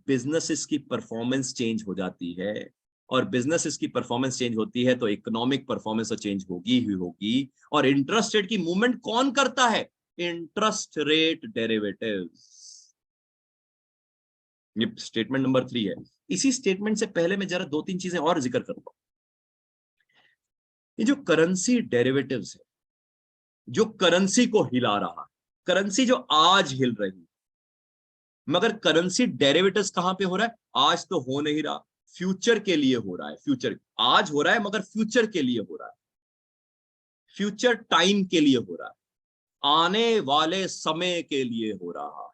बिजनेसेस की परफॉर्मेंस चेंज हो जाती है, और बिजनेसेस की परफॉर्मेंस चेंज होती है तो इकोनॉमिक परफॉर्मेंस तो चेंज होगी ही होगी। और इंटरेस्ट रेट की मूवमेंट कौन करता है? Interest rate derivatives. ये स्टेटमेंट नंबर 3 है। इसी स्टेटमेंट से पहले मैं जरा 2-3 चीजें और जिक्र करता हूं। ये जो करेंसी डेरिवेटिव्स है, जो करेंसी को हिला रहा है, करेंसी जो आज हिल रही, मगर करेंसी डेरिवेटिव्स कहां पे हो रहा है? आज तो हो नहीं रहा, फ्यूचर के लिए हो रहा है। फ्यूचर आज हो रहा है मगर फ्यूचर के लिए हो रहा है, फ्यूचर टाइम के लिए हो रहा है, आने वाले समय के लिए हो रहा है।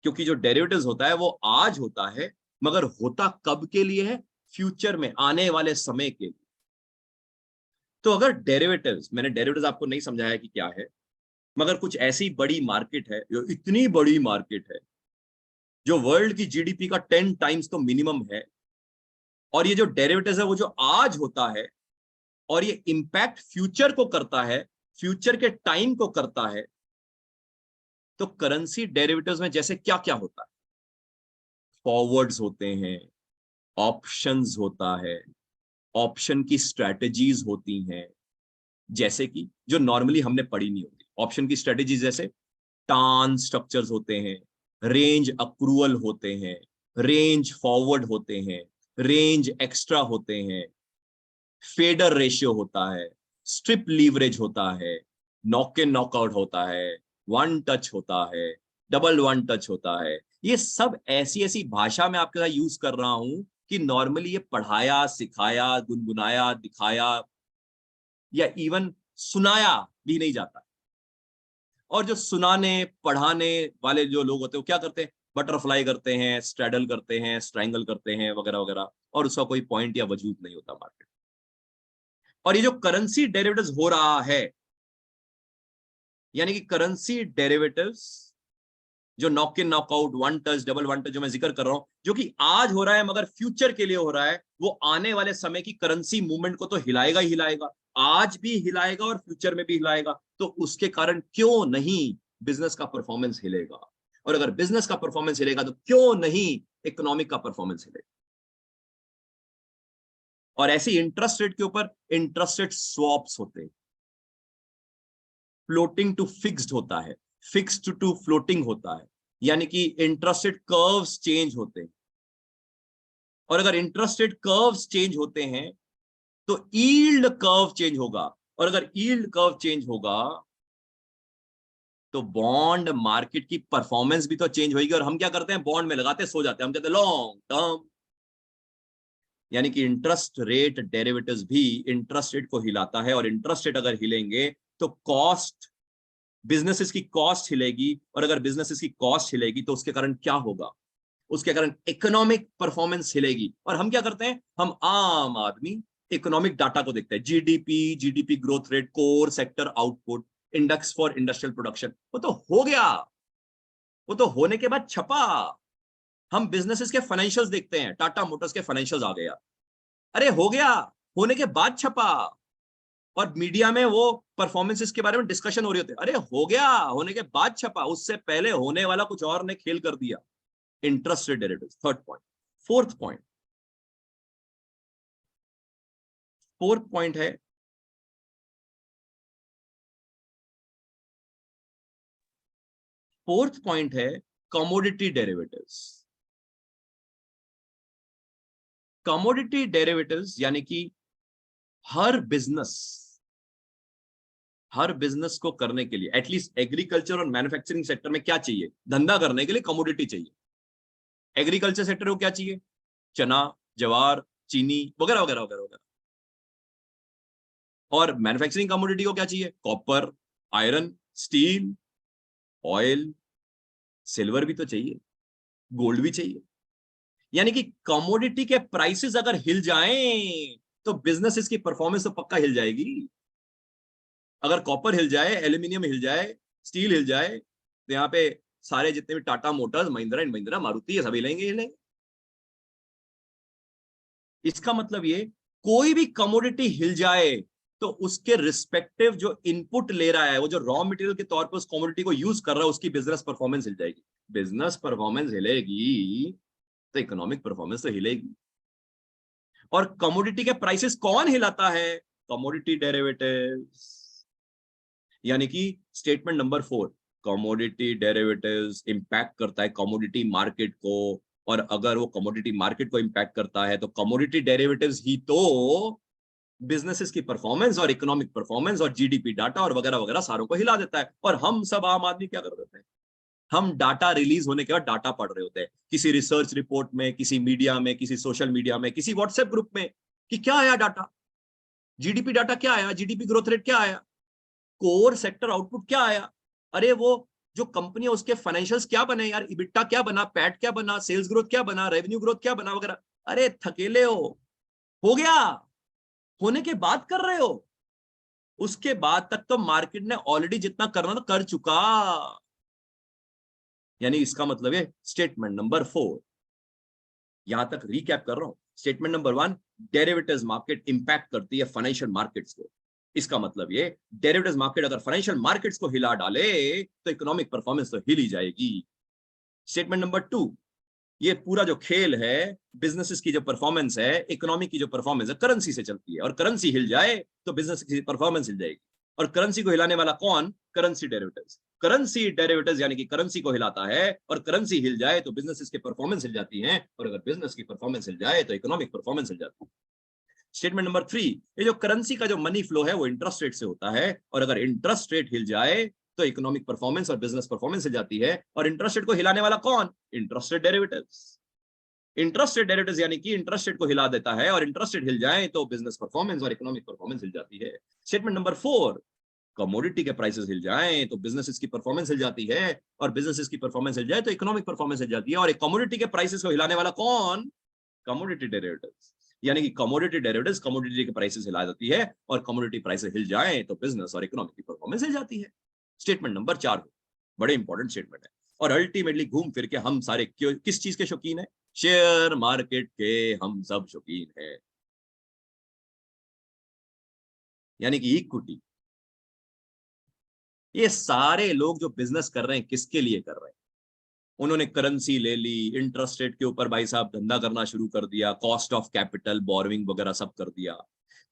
क्योंकि जो डेरिवेटिव्स होता है वो आज होता है, मगर होता कब के लिए है? फ्यूचर में, आने वाले समय के लिए। तो अगर डेरिवेटिव्स, मैंने डेरिवेटिव्स आपको नहीं समझाया कि क्या है, मगर कुछ ऐसी बड़ी मार्केट है, जो इतनी बड़ी मार्केट है, जो वर्ल्ड की जीडीपी का 10 टाइम्स तो मिनिमम है, और ये जो डेरिवेटिव्स है वो जो आज होता है, और ये इंपैक्ट फ्यूचर को करता है, फ्यूचर के टाइम को करता है। तो करेंसी डेरिवेटिव्स में जैसे क्या क्या होता है? फॉरवर्ड्स होते हैं, ऑप्शंस होता है, ऑप्शन की स्ट्रेटजीज होती हैं, जैसे कि जो नॉर्मली हमने पढ़ी नहीं होती। ऑप्शन की स्ट्रेटजीज जैसे टान स्ट्रक्चर्स होते हैं, रेंज अक्रूवल होते हैं, रेंज फॉरवर्ड होते हैं, रेंज एक्स्ट्रा होते हैं, फेडर रेशियो होता है, स्ट्रिप लीवरेज होता है, नॉक इन नॉकआउट होता है, वन टच होता है, डबल वन टच होता है। ये सब ऐसी ऐसी भाषा में आपके साथ यूज कर रहा हूं कि नॉर्मली ये पढ़ाया, सिखाया, गुनगुनाया, दिखाया, या इवन सुनाया भी नहीं जाता। और जो सुनाने पढ़ाने वाले जो लोग होते हैं वो क्या करते हैं? बटरफ्लाई करते हैं, स्ट्रैडल करते हैं, स्ट्रैंगल करते हैं, वगैरह वगैरह, और उसका कोई पॉइंट या वजूद नहीं होता मार्केट। और ये जो करेंसी डेरिवेटिव्स हो रहा है, यानी कि करेंसी डेरिवेटिव्स जो नॉक इन knockout, one touch, double one touch जो मैं जिक्र कर रहा हूं, जो कि आज हो रहा है मगर फ्यूचर के लिए हो रहा है, वो आने वाले समय की करेंसी मूवमेंट को तो हिलाएगा ही हिलाएगा, आज भी हिलाएगा और फ्यूचर में भी हिलाएगा। तो उसके कारण क्यों नहीं बिजनेस का परफॉर्मेंस हिलेगा, और अगर बिजनेस का परफॉर्मेंस हिलेगा तो क्यों नहीं इकोनॉमिक का परफॉर्मेंस हिलेगा। और ऐसी इंटरेस्ट रेट के ऊपर इंटरेस्ट रेट स्वॉप्स होते हैं, फ्लोटिंग टू फिक्स्ड होता है, फिक्स्ड टू फ्लोटिंग होता है, यानी कि इंटरेस्ट रेट कर्व्स चेंज होते हैं। और अगर इंटरेस्ट रेट कर्व्स चेंज होते हैं तो यील्ड कर्व चेंज होगा, और अगर यील्ड कर्व चेंज होगा तो बॉन्ड मार्केट की परफॉर्मेंस भी तो चेंज होगी। और हम क्या करते हैं, बॉन्ड में लगाते सो जाते हैं, हम कहते हैं लॉन्ग टर्म। यानी कि इंटरेस्ट रेट डेरिवेटिव्स भी इंटरेस्ट रेट को हिलाता है, और इंटरेस्ट रेट अगर हिलेंगे तो कॉस्ट, बिजनेसेस की कॉस्ट हिलेगी, और अगर बिजनेसेस की कॉस्ट हिलेगी तो उसके कारण क्या होगा, उसके कारण इकोनॉमिक परफॉर्मेंस हिलेगी। और हम क्या करते हैं, हम आम आदमी इकोनॉमिक डाटा को देखते हैं, GDP, GDP growth rate, core sector output, index for industrial production, वो तो हो गया, वो तो होने के बाद छपा। हम बिजनेसेस के फाइनेंशियल्स देखते हैं, टाटा मोटर्स के फाइनेंशियल्स आ गया, अरे हो गया, होने के बाद छपा। और मीडिया में वो परफॉर्मेंसेस के बारे में डिस्कशन हो रही होती है, अरे हो गया, होने के बाद छपा, उससे पहले होने वाला कुछ और ने खेल कर दिया। Interest rate derivatives, third point. Fourth point, fourth point है फोर्थ पॉइंट है कमोडिटी डेरिवेटिव्स। कमोडिटी डेरिवेटिव्स यानी कि हर बिजनेस, हर बिजनेस को करने के लिए, एटलीस्ट एग्रीकल्चर और मैन्युफैक्चरिंग सेक्टर में क्या चाहिए, धंधा करने के लिए कमोडिटी चाहिए। एग्रीकल्चर सेक्टर को क्या चाहिए, चना, ज्वार, चीनी वगैरह वगैरह वगैरह वगैरह। और मैन्युफैक्चरिंग कमोडिटी को क्या चाहिए, copper, iron, steel, oil, silver भी तो चाहिए, गोल्ड भी चाहिए। यानी कि कमोडिटी के प्राइसेस अगर हिल जाएं तो बिजनेस की परफॉर्मेंस तो पक्का हिल जाएगी। अगर कॉपर हिल जाए, एल्यूमिनियम हिल जाए, स्टील हिल जाए, तो यहाँ पे सारे जितने भी टाटा मोटर्स, महिंद्रा एंड महिंद्रा, मारुति, ये सभी हिलेंगे हिलेंगे। इसका मतलब ये, कोई भी कमोडिटी हिल जाए तो उसके रिस्पेक्टिव जो इनपुट ले रहा है, वो जो रॉ मटेरियल के तौर पर उस कमोडिटी को यूज कर रहा है, उसकी बिजनेस परफॉर्मेंस हिल जाएगी। बिजनेस परफॉर्मेंस हिलेगी तो इकोनॉमिक परफॉर्मेंस तो हिलेगी। और कमोडिटी के प्राइसेस कौन हिलाता है, कमोडिटी डेरिवेटिव्स। यानी कि statement number 4, commodity derivatives impact करता है कमोडिटी मार्केट को। और अगर वो कमोडिटी मार्केट को इंपैक्ट करता है तो कमोडिटी डेरिवेटिव्स ही तो बिजनेसेस की परफॉर्मेंस और इकोनॉमिक परफॉर्मेंस और जीडीपी डाटा और वगैरह वगैरह सारों को हिला देता है। और हम सब आम आदमी क्या कर देते हैं, हम डाटा रिलीज होने के बाद डाटा पढ़ रहे होते हैं, किसी रिसर्च रिपोर्ट में, किसी मीडिया में, किसी सोशल मीडिया में, किसी व्हाट्सएप ग्रुप में, कि क्या आया डाटा, जीडीपी डाटा क्या आया, जीडीपी ग्रोथ रेट क्या आया, कोर सेक्टर आउटपुट क्या आया, अरे वो जो कंपनी है उसके फाइनेंशियल्स क्या बने यार, इबिटा क्या बना, पैट क्या बना, सेल्स ग्रोथ क्या बना, रेवेन्यू ग्रोथ क्या बना वगैरह। अरे थकेले हो गया, होने के बाद कर रहे हो, उसके बाद तक तो मार्केट ने ऑलरेडी जितना करना था कर चुका। यानी इसका मतलब है स्टेटमेंट नंबर 4, यहां तक रिकैप कर रहा हूं। Statement number 1, derivatives market impact करती है फाइनेंशियल मार्केट्स को। इसका मतलब ये, डेरिवेटिव्स मार्केट अगर फाइनेंशियल मार्केट्स को हिला डाले तो इकोनॉमिक परफॉर्मेंस तो हिल ही जाएगी। स्टेटमेंट नंबर 2, ये पूरा जो खेल है, बिजनेसेस की जो परफॉर्मेंस है, इकोनॉमी की जो परफॉर्मेंस है, करेंसी से चलती है, और करेंसी हिल जाए तो बिजनेस की परफॉर्मेंस हिल जाएगी। और करेंसी को हिलाने वाला कौन, करेंसी डेरिवेटिव्स। करेंसी डेरिवेटिव्स यानी कि करेंसी को हिलाता है, और करेंसी हिल जाए तो बिजनेस की परफॉर्मेंस हिल जाती है, और अगर बिजनेस की परफॉर्मेंस हिल जाए तो इकोनॉमिक परफॉर्मेंस हिल जाती है। स्टेटमेंट नंबर 3, ये जो करेंसी का जो मनी फ्लो है वो इंटरेस्ट रेट से होता है, और अगर इंटरेस्ट रेट हिल जाए तो इकोनॉमिक परफॉर्मेंस और बिजनेस परफॉर्मेंस हिल जाती है। और इंटरेस्ट रेट को हिलाने वाला कौन, interest rate derivatives. Interest rate derivatives यानी कि इंटरेस्ट रेट को हिला देता है, और इंटरेस्ट रेट हिल जाए तो बिजनेस परफॉर्मेंस और इकोनॉमिक परफॉर्मेंस हिल जाती है। स्टेटमेंट नंबर 4, कमोडिटी के प्राइसेस हिल जाएं तो बिजनेसेस की परफॉर्मेंस हिल जाती है, और बिजनेसेस की परफॉर्मेंस हिल जाए तो इकोनॉमिक परफॉर्मेंस हिल जाती है। और एक कमोडिटी के प्राइसेस को हिलाने वाला कौन, कमोडिटी डेरिवेटिव्स। यानी कि कमोडिटी डेरिवेटिव्स कमोडिटी के प्राइसेस हिला जाती है, और कमोडिटी प्राइसेस हिल जाएं तो बिजनेस और इकोनॉमिक की परफॉर्मेंस हिल जाती है। स्टेटमेंट नंबर 4, बड़े इंपॉर्टेंट स्टेटमेंट है। और अल्टीमेटली घूम फिर के हम सारे किस चीज के शौकीन है? शेयर मार्केट के हम सब शौकीन है, यानी कि इक्विटी। ये सारे लोग जो बिजनेस कर रहे हैं किसके लिए कर रहे हैं? उन्होंने करेंसी ले ली, इंटरेस्ट रेट के ऊपर भाई साहब धंधा करना शुरू कर दिया, कॉस्ट ऑफ कैपिटल, बोरोइंग वगैरह सब कर दिया,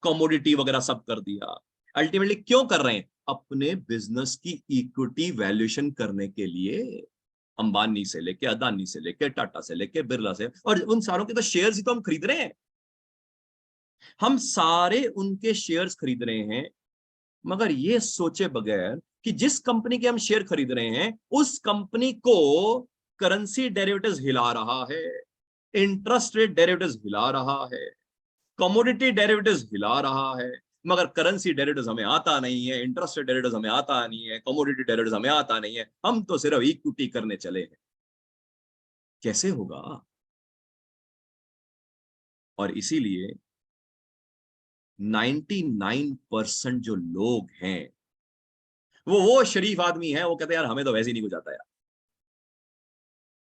कमोडिटी वगैरह सब कर दिया। अल्टीमेटली क्यों कर रहे हैं? अपने बिजनेस की इक्विटी वैल्यूएशन करने के लिए। अंबानी से लेके, अदानी से लेके, टाटा से लेके, बिरला से, और उन सारों के तो शेयर्स ही तो हम खरीद रहे हैं। हम सारे उनके शेयर्स खरीद रहे हैं, मगर ये सोचे बगैर कि जिस कंपनी के हम शेयर खरीद रहे हैं उस कंपनी को करेंसी डेरिवेटिव्स हिला रहा है, इंटरेस्ट रेट डेरिवेटिव्स हिला रहा है, कमोडिटी डेरिवेटिव्स हिला रहा है, मगर करेंसी डेरिवेटिव्स हमें आता नहीं है, इंटरेस्ट रेट डेरिवेटिव्स हमें आता नहीं है, कमोडिटी डेरिवेटिव्स हमें आता नहीं है, हम तो सिर्फ इक्विटी करने चले हैं। कैसे होगा? और इसीलिए 99% जो लोग हैं वो शरीफ आदमी है, वो कहते हैं यार हमें तो वैसे ही नहीं कुछ आता यार।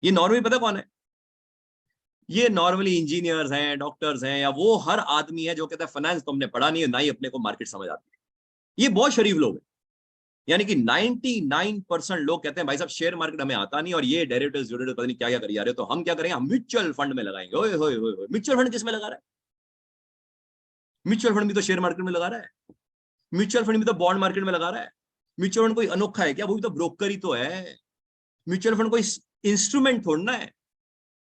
ये नॉर्मली पता कौन है? ये नॉर्मली इंजीनियर्स हैं, डॉक्टर्स हैं, या वो हर आदमी है जो कहता है फाइनेंस तो हमने पढ़ा नहीं है, ना ही अपने को मार्केट समझ आती है। ये बहुत शरीफ लोग हैं। यानी कि 99% लोग कहते हैं भाई साहब शेयर मार्केट हमें आता नहीं, और ये डेरिवेटिव्स पता नहीं क्या क्या करी जा रहे हो, तो हम क्या करेंगे, हम म्यूचुअल फंड में लगाएंगे। ओए होए होए, म्यूचुअल फंड किस में लगा रहा है? म्यूचुअल फंड भी तो शेयर मार्केट में लगा रहा है, म्यूचुअल फंड भी तो बॉन्ड मार्केट में लगा रहा है। म्यूचुअल फंड कोई अनोखा है क्या? वो भी तो ब्रोकर ही तो है। म्यूचुअल फंड कोई इंस्ट्रूमेंट थोड़ना है,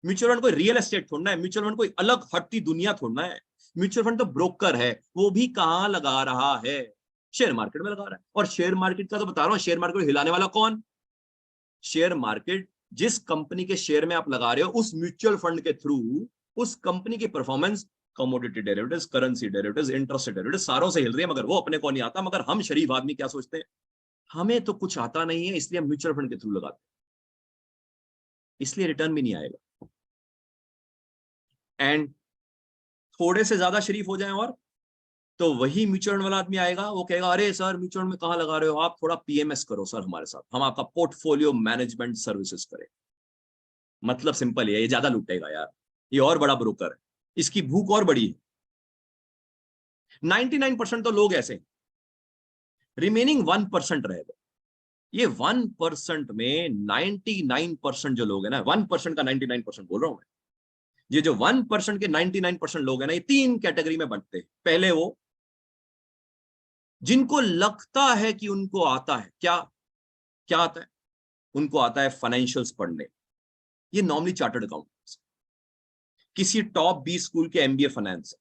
म्यूचुअल फंड कोई रियल एस्टेट थोड़ना है, म्यूचुअल फंड कोई अलग हटती दुनिया थोड़ना है। म्यूचुअल फंड तो ब्रोकर है। वो भी कहां लगा रहा है? शेयर मार्केट में लगा रहा है। और शेयर मार्केट का तो बता रहा हूं, शेयर मार्केट हिलाने वाला कौन? शेयर मार्केट जिस कंपनी के शेयर में आप लगा रहे हो उस म्यूचुअल फंड के थ्रू उस कंपनी की performance, commodity derivatives, currency derivatives, interest derivatives सारों से हिल रही है, मगर वो अपने को नहीं आता। मगर हम शरीफ आदमी क्या सोचते हैं, हमें तो कुछ आता नहीं है, इसलिए हम म्यूचुअल फंड के थ्रू लगाते हैं, इसलिए रिटर्न भी नहीं आएगा। एंड थोड़े से ज्यादा शरीफ हो जाएं और तो वही म्यूचुअल फंड वाला आदमी आएगा, वो कहेगा अरे सर म्यूचुअल में कहाँ लगा रहे हो आप, थोड़ा पीएमएस करो सर हमारे साथ, हम आपका पोर्टफोलियो मैनेजमेंट सर्विसेज करें। मतलब सिंपल है, ये ज्यादा लूटेगा यार, ये और बड़ा ब्रोकर है, इसकी भूख और बड़ी है। 99% तो लोग ऐसे हैं, रिमेनिंग 1% रह गए। ये 1% में 99% जो लोग हैं ना, 1% का 99% बोल रहा हूं मैं, ये जो 1% के 99% लोग हैं ना, ये तीन कैटेगरी में बंटते हैं। पहले वो जिनको लगता है कि उनको आता है, क्या क्या आता है? उनको आता है फाइनेंशियल्स पढ़ने। ये नॉर्मली चार्टर्ड अकाउंटेंट्स, किसी टॉप 20 स्कूल के एमबीए फाइनेंस,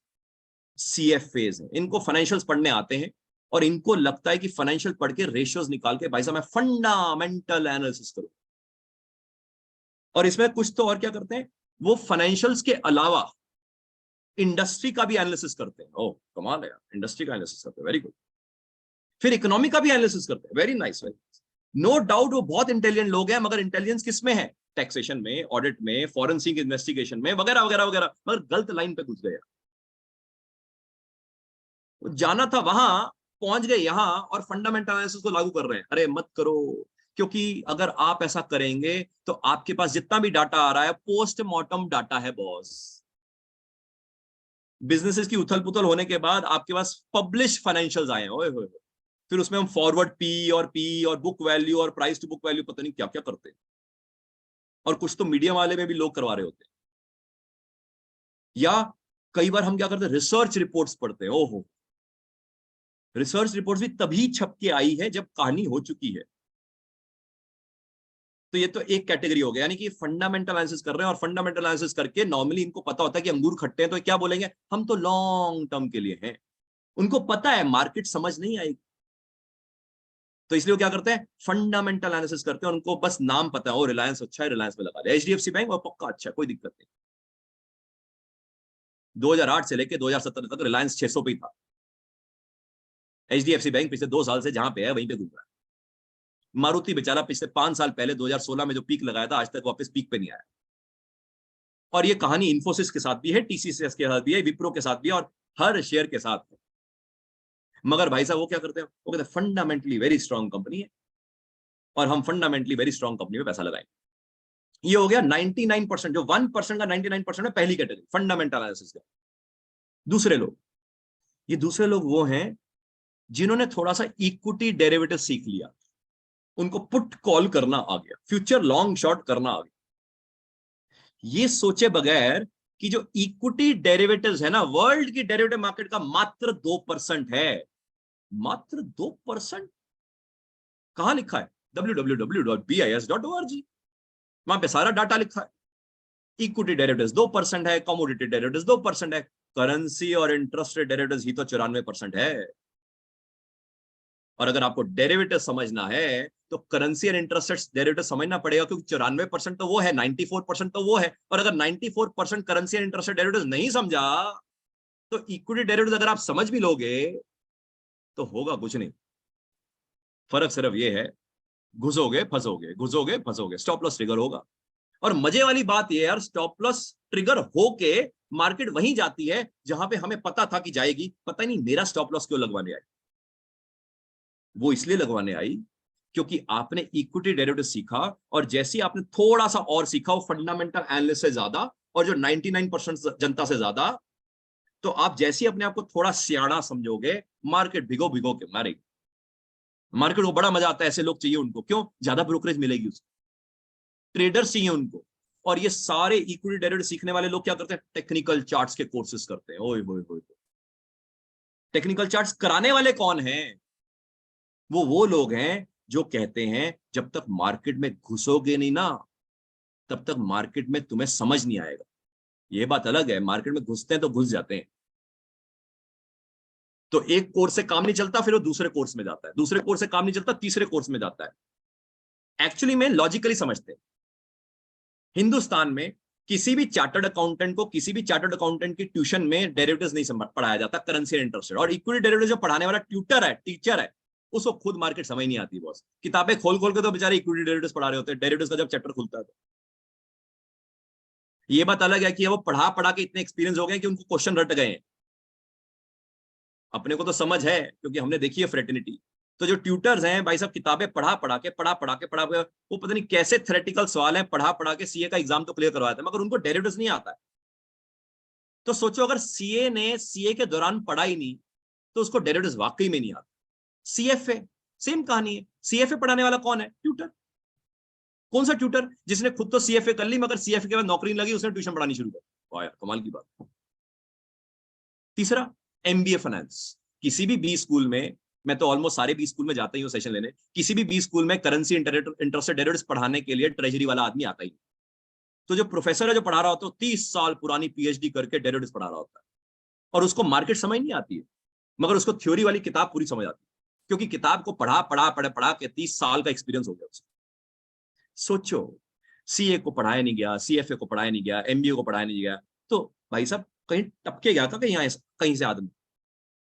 सीएफएज है, इनको फाइनेंशियल्स पढ़ने आते हैं। और इनको लगता है कि फाइनेंशियल पढ़ के रेशियोज निकाल के भाई साहब मैं फंडामेंटल एनालिसिस करूं। और इसमें कुछ तो और क्या करते हैं, वो फाइनेंशियल्स के अलावा इंडस्ट्री का भी एनालिसिस करते हैं। ओह कमाल है यार, इंडस्ट्री का एनालिसिस करते हैं, वेरी गुड। फिर इकोनॉमी का भी एनालिसिस करते हैं, very nice, very. No doubt वो बहुत इंटेलिजेंट लोग हैं, मगर इंटेलिजेंस किस में है? टैक्सेशन में, ऑडिट में, फॉरेंसिक इन्वेस्टिगेशन में, वगैरह वगैरह वगैरह, मगर गलत लाइन पे घुस गए। जाना था वहां, पहुंच गए यहां, और फंडामेंटल एनालिसिस को लागू कर रहे हैं। अरे मत करो, क्योंकि अगर आप ऐसा करेंगे तो आपके पास जितना भी डाटा आ रहा है पोस्टमार्टम डाटा है बॉस। बिजनेसेस की उथल पुथल होने के बाद आपके पास पब्लिश फाइनेंशियल्स आए हैं, ओए होए, फिर उसमें हम फॉरवर्ड पी और बुक वैल्यू और प्राइस टू बुक वैल्यू पता नहीं क्या क्या करते हैं। और कुछ तो मीडिया वाले में भी लोग करवा रहे होते हैं। या कई बार हम क्या करते हैं, रिसर्च रिपोर्ट्स पढ़ते हैं। ओहो, रिसर्च रिपोर्ट्स भी तभी छप के आई है जब कहानी हो चुकी है। तो ये तो एक कैटेगरी हो गया, यानी कि फंडामेंटल एनालिसिस कर रहे हैं, और फंडामेंटल एनालिसिस करके नॉर्मली इनको पता होता है कि अंगूर खट्टे हैं, तो क्या बोलेंगे, हम तो लॉन्ग टर्म के लिए हैं। उनको पता है मार्केट समझ नहीं आएगी, तो इसलिए वो क्या करते हैं, फंडामेंटल एनालिसिस करते हैं। उनको बस नाम पता है, ओ रिलायंस अच्छा है, रिलायंस में लगा लिया, एचडीएफसी बैंक और पक्का अच्छा है, कोई दिक्कत नहीं। 2008 से लेकर 2017 तक रिलायंस 600 पे ही था। एचडीएफसी बैंक पिछले 2 साल से जहां पे है वहीं पे घूम रहा है। मारुति बेचारा पिछले 5 साल पहले 2016 में जो पीक लगाया था, आज तक वापस पीक पे नहीं आया। और ये कहानी इन्फोसिस के साथ भी है, टीसीएस के साथ भी है, विप्रो के साथ भी है, और हर शेयर के साथ है। मगर भाई साहब वो क्या करते हैं, वो कहते हैं फंडामेंटली वेरी स्ट्रांग कंपनी है और हम फंडामेंटली वेरी स्ट्रांग कंपनी में पैसा लगाएंगे। ये हो गया 99%, जो 1% का 99% है पहली कैटेगरी फंडामेंटल एनालिसिस का। दूसरे लोग, ये दूसरे लोग वो हैं जिन्होंने थोड़ा सा इक्विटी डेरिवेटिव सीख लिया, उनको पुट कॉल करना आ गया, फ्यूचर लॉन्ग शॉर्ट करना आ गया, ये सोचे बगैर कि जो इक्विटी डेरिवेटिव्स है ना, वर्ल्ड की डेरिवेटिव मार्केट का मात्र 2% है, मात्र 2%। कहां लिखा है? www.bis.org, वहां पे सारा डाटा लिखा है। इक्विटी डेरिवेटिव्स 2% है, कमोडिटी डेरिवेटिव्स 2% है, करेंसी और इंटरेस्ट रेट डेरिवेटिव्स ही तो 94% है। और अगर आपको डेरिवेटिव समझना है तो करेंसी और इंटरेस्ट रेट डेरिवेटिव समझना पड़ेगा, क्योंकि 94% तो वो है, 94% तो वो है। और अगर 94% करेंसी और इंटरेस्ट रेट डेरिवेटिव नहीं समझा तो इक्विटी डेरिवेटिव अगर आप समझ भी लोगे तो होगा कुछ नहीं। फर्क सिर्फ ये है, घुसोगे फंसोगे, घुसोगे फंसोगे, स्टॉप लॉस ट्रिगर होगा। और मजे वाली बात ये यार, स्टॉप लॉस ट्रिगर होके मार्केट वहीं जाती है जहां पे हमें पता था कि जाएगी। पता नहीं मेरा स्टॉप लॉस क्यों लगवाने आई, वो इसलिए लगवाने आई क्योंकि आपने इक्विटी डेरिवेटिव सीखा, और जैसे ही आपने थोड़ा सा और सीखा, वो फंडामेंटल एनालिसिस से ज्यादा और जो 99% जनता से ज्यादा, तो आप जैसे ही अपने आप को थोड़ा सियाना समझोगे, मार्केट भिगो भिगो के मारेगी। मार्केट को बड़ा मजा आता है, ऐसे लोग चाहिए उनको। क्यों? ज्यादा ब्रोकरेज मिलेगी उसको, ट्रेडर्स चाहिए उनको। और ये सारे इक्विटी डेरिवेटिव सीखने वाले लोग क्या करते हैं? टेक्निकल चार्ट्स के कोर्सेज करते हैं। ओए होए होए, टेक्निकल चार्ट्स कराने वाले कौन हैं? वो लोग हैं जो कहते हैं जब तक मार्केट में घुसोगे नहीं ना, तब तक मार्केट में तुम्हें समझ नहीं आएगा। ये बात अलग है, मार्केट में घुसते हैं तो घुस जाते हैं। तो एक कोर्स से काम नहीं चलता, फिर वो दूसरे कोर्स में जाता है, दूसरे कोर्स से काम नहीं चलता, तीसरे कोर्स में जाता है। एक्चुअली में लॉजिकली समझते हैं, हिंदुस्तान में किसी भी चार्टर्ड अकाउंटेंट को, किसी भी चार्टर्ड अकाउंटेंट की ट्यूशन में डेरिवेटिव्स नहीं पढ़ाया जाता, करेंसी एंड इंटरेस्ट रेट। और इक्विटी डेरिवेटिव जो पढ़ाने वाला ट्यूटर है, टीचर है, उसको खुद मार्केट समझ नहीं आती। बॉस किताबें खोल खोल के तो बेचारे इक्विटी डेरिवेटिव्स पढ़ा रहे होते हैं, डेरिवेटिव्स का जब चैप्टर खुलता है तो। ये बात अलग है कि वो पढ़ा पढ़ा के इतने एक्सपीरियंस हो गए कि उनको क्वेश्चन रट गए हैं। अपने को तो समझ है क्योंकि हमने देखी है फ्रेटर्निटी। तो जो ट्यूटर्स हैं भाई साहब, किताबें पढ़ा वो पता नहीं कैसे थ्योरेटिकल सवाल है, पढ़ा पढ़ा के सीए का एग्जाम तो क्लियर करवाते हैं, मगर उनको डेरिवेटिव्स नहीं आता है। तो सोचो, अगर सीए ने सीए के दौरान पढ़ा ही नहीं तो उसको डेरिवेटिव्स वाकई में नहीं आता। सीएफए सेम कहानी है, सीएफए पढ़ाने वाला कौन है? ट्यूटर। कौन सा ट्यूटर? जिसने खुद तो सीएफए कर ली, मगर सीएफए के बाद नौकरी नहीं लगी, उसने ट्यूशन पढ़ानी शुरू कर। वाह यार, कमाल की बात। तीसरा, एमबीए फाइनेंस। किसी भी बी स्कूल में, मैं तो ऑलमोस्ट सारे बी स्कूल में जाता ही हूँ सेशन लेने, किसी भी बी स्कूल में करेंसी इंटरेस्ट डेरिवेटिव्स पढ़ाने के लिए ट्रेजरी वाला आदमी आता ही। तो जो प्रोफेसर है जो पढ़ा रहा होता है, 30 साल पुरानी पीएचडी करके डेरिवेटिव्स पढ़ा रहा होता है, और उसको मार्केट समझ नहीं आती है, मगर उसको थ्योरी वाली किताब पूरी समझ आती है, क्योंकि किताब को पढ़ा पढ़ा पढ़ा पढ़ा के 30 साल का एक्सपीरियंस हो गया उसको। सोचो, सीए को पढ़ाया नहीं गया, सीएफए को पढ़ाया नहीं गया, एमबीए को पढ़ाया नहीं गया, तो भाई साहब कहीं टपके गया था कहीं से आदमी।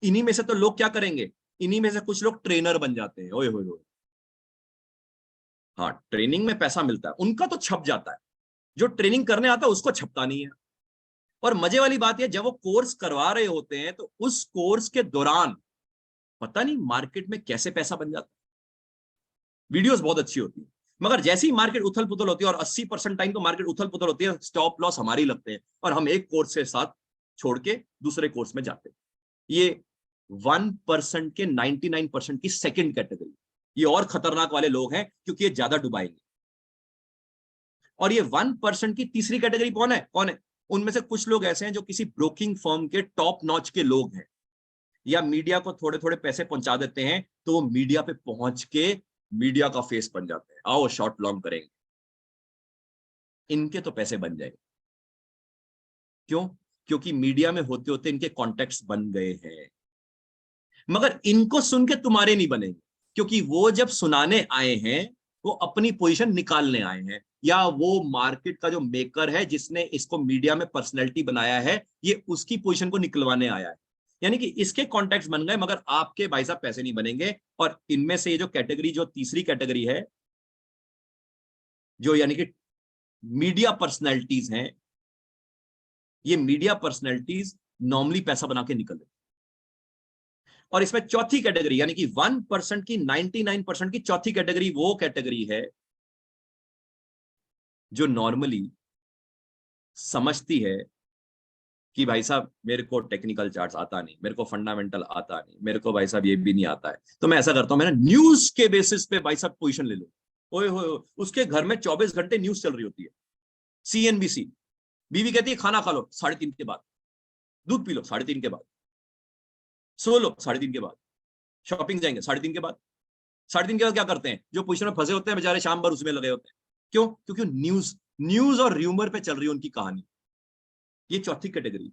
इन्हीं में से तो लोग क्या करेंगे, इन्हीं में से कुछ लोग ट्रेनर बन जाते हैं। ओए होए होए, हाँ, ट्रेनिंग में पैसा मिलता है, उनका तो छप जाता है। जो ट्रेनिंग करने आता है उसको छपता नहीं है। और मजे वाली बात यह, जब वो कोर्स करवा रहे होते हैं तो उस कोर्स के दौरान पता नहीं मार्केट में कैसे पैसा बन जाता है। वीडियोस बहुत अच्छी होती है, मगर जैसे ही मार्केट उथल पुथल होती है, और 80% टाइम तो मार्केट उथल पुथल होती है, स्टॉप लॉस हमारे लगते हैं और हम एक कोर्स के साथ छोड़ के दूसरे कोर्स में जाते हैं। ये 1% के 99% की सेकंड कैटेगरी। ये और खतरनाक वाले लोग हैं क्योंकि ये ज्यादा डुबाएंगे। और ये 1% की तीसरी कैटेगरी कौन है? कौन है? उनमें से कुछ लोग ऐसे हैं जो किसी ब्रोकिंग फर्म के टॉप नॉच के लोग हैं, या मीडिया को थोड़े थोड़े पैसे पहुंचा देते हैं, तो वो मीडिया पे पहुंच के मीडिया का फेस बन जाते हैं, आओ शॉर्ट लॉन्ग करेंगे। इनके तो पैसे बन जाएंगे। क्यों? क्योंकि मीडिया में होते होते इनके कॉन्टेक्ट्स बन गए हैं। मगर इनको सुन के तुम्हारे नहीं बनेंगे, क्योंकि वो जब सुनाने आए हैं वो अपनी पोजीशन निकालने आए हैं, या वो मार्केट का जो मेकर है जिसने इसको मीडिया में पर्सनैलिटी बनाया है, ये उसकी पोजीशन को निकलवाने आया है। यानी कि इसके कॉन्टेक्ट बन गए, मगर आपके भाई साहब पैसे नहीं बनेंगे। और इनमें से ये जो कैटेगरी, जो तीसरी कैटेगरी है, जो यानी कि मीडिया पर्सनैलिटीज हैं, ये मीडिया पर्सनैलिटीज नॉर्मली पैसा बना के निकल। और इसमें चौथी कैटेगरी, यानी कि 1% की 99% की चौथी कैटेगरी, वो कैटेगरी है जो नॉर्मली समझती है कि भाई साहब मेरे को टेक्निकल चार्ट्स आता नहीं, मेरे को फंडामेंटल आता नहीं, मेरे को भाई साहब ये भी नहीं आता है, तो मैं ऐसा करता हूं, मैं न्यूज के बेसिस पे भाई साहब पोजीशन ले लो। ओए होए, उसके घर में 24 घंटे न्यूज चल रही होती है, सीएनबीसी। बीवी कहती है खाना खा लो 3:30 के बाद, दूध पी लो 3:30 के बाद, सो लो 3:30 के बाद, शॉपिंग जाएंगे 3:30 के बाद। 3:30 के बाद क्या करते हैं, जो पोजीशन में फंसे होते हैं बेचारे शाम भर उसमें लगे होते हैं। क्यों? क्योंकि न्यूज न्यूज और र्यूमर पे चल रही है उनकी कहानी। ये चौथी कैटेगरी।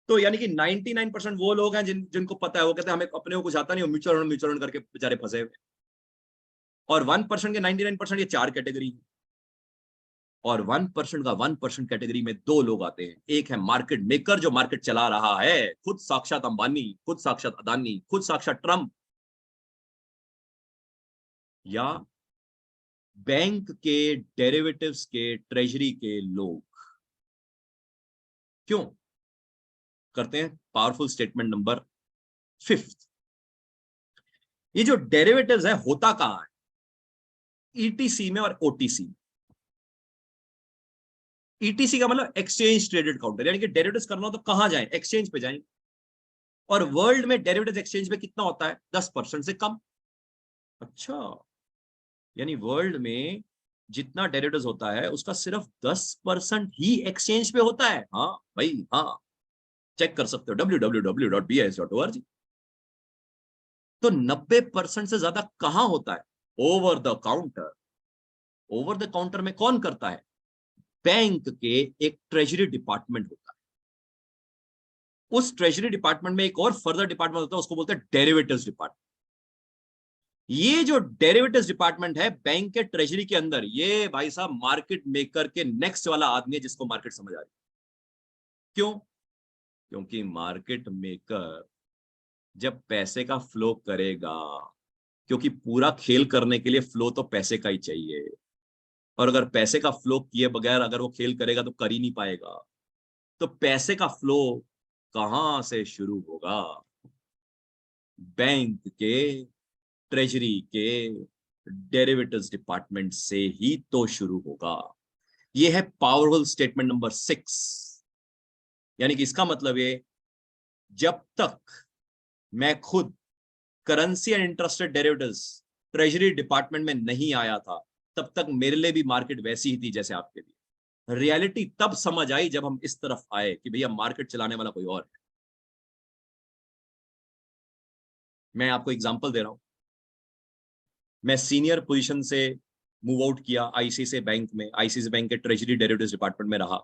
तो यानी कि 99% वो लोग हैं जिनको पता है, वो कहते हैं हमें अपने को कुछ आता नहीं, म्यूचुअल फंड करके बेचारे फंसे हुए। और 1% के 99% ये चार कैटेगरी। और 1% का 1% कैटेगरी में दो लोग आते हैं। एक है मार्केट मेकर, जो मार्केट चला रहा है, खुद साक्षात अंबानी, खुद साक्षात अदानी, खुद साक्षात ट्रंप। या बैंक के डेरिवेटिव्स के ट्रेजरी के लोग। क्यों करते हैं? Powerful statement number 5। ये जो डेरिवेटिव्स है होता कहां है? ईटीसी में और ओटीसी। ईटीसी का मतलब एक्सचेंज ट्रेडेड काउंटर, यानी कि डेरिवेटिव्स करना हो तो कहां जाएं? एक्सचेंज पे जाएं। और वर्ल्ड में डेरिवेटिव्स एक्सचेंज पे कितना होता है? 10% से कम। अच्छा, यानी वर्ल्ड में जितना डेरिवेटिव्स होता है उसका सिर्फ 10% ही एक्सचेंज पे होता है। हाँ भाई हाँ, चेक कर सकते हो www.bis.org। तो 90% से ज्यादा कहां होता है? Over the counter. Over the counter में कौन करता है? बैंक के एक ट्रेजरी डिपार्टमेंट होता है। उस ट्रेजरी डिपार्टमेंट में एक और फर्दर डिपार्टमेंट होता है, उसको बोलते हैं डेरिवेटिव्स डिपार्टमेंट। ये जो डेरिवेटिव्स डिपार्टमेंट है बैंक के ट्रेजरी के अंदर, ये भाई साहब मार्केट मेकर के नेक्स्ट वाला आदमी है जिसको मार्केट समझ आ रही है। क्यों? क्योंकि मार्केट मेकर जब पैसे का फ्लो करेगा, क्योंकि पूरा खेल करने के लिए फ्लो तो पैसे का ही चाहिए, और अगर पैसे का फ्लो किए बगैर अगर वो खेल करेगा तो कर ही नहीं पाएगा। तो पैसे का फ्लो कहां से शुरू होगा? बैंक के ट्रेजरी के डेरिवेटिव्स डिपार्टमेंट से ही तो शुरू होगा। ये है पावरफुल स्टेटमेंट नंबर 6। यानी कि इसका मतलब ये, जब तक मैं खुद currency and interest rate derivatives treasury department में नहीं आया था, तब तक मेरे लिए भी मार्केट वैसी ही थी जैसे आपके लिए। रियलिटी तब समझ आई जब हम इस तरफ आए कि भैया मार्केट चलाने वाला कोई और है। मैं आपको एग्जांपल दे रहा हूं। मैं सीनियर पोजीशन से मूव आउट किया आईसीआईसीआई बैंक में, आईसीआईसीआई बैंक के ट्रेजरी डेरिवेटिव्स डिपार्टमेंट में रहा,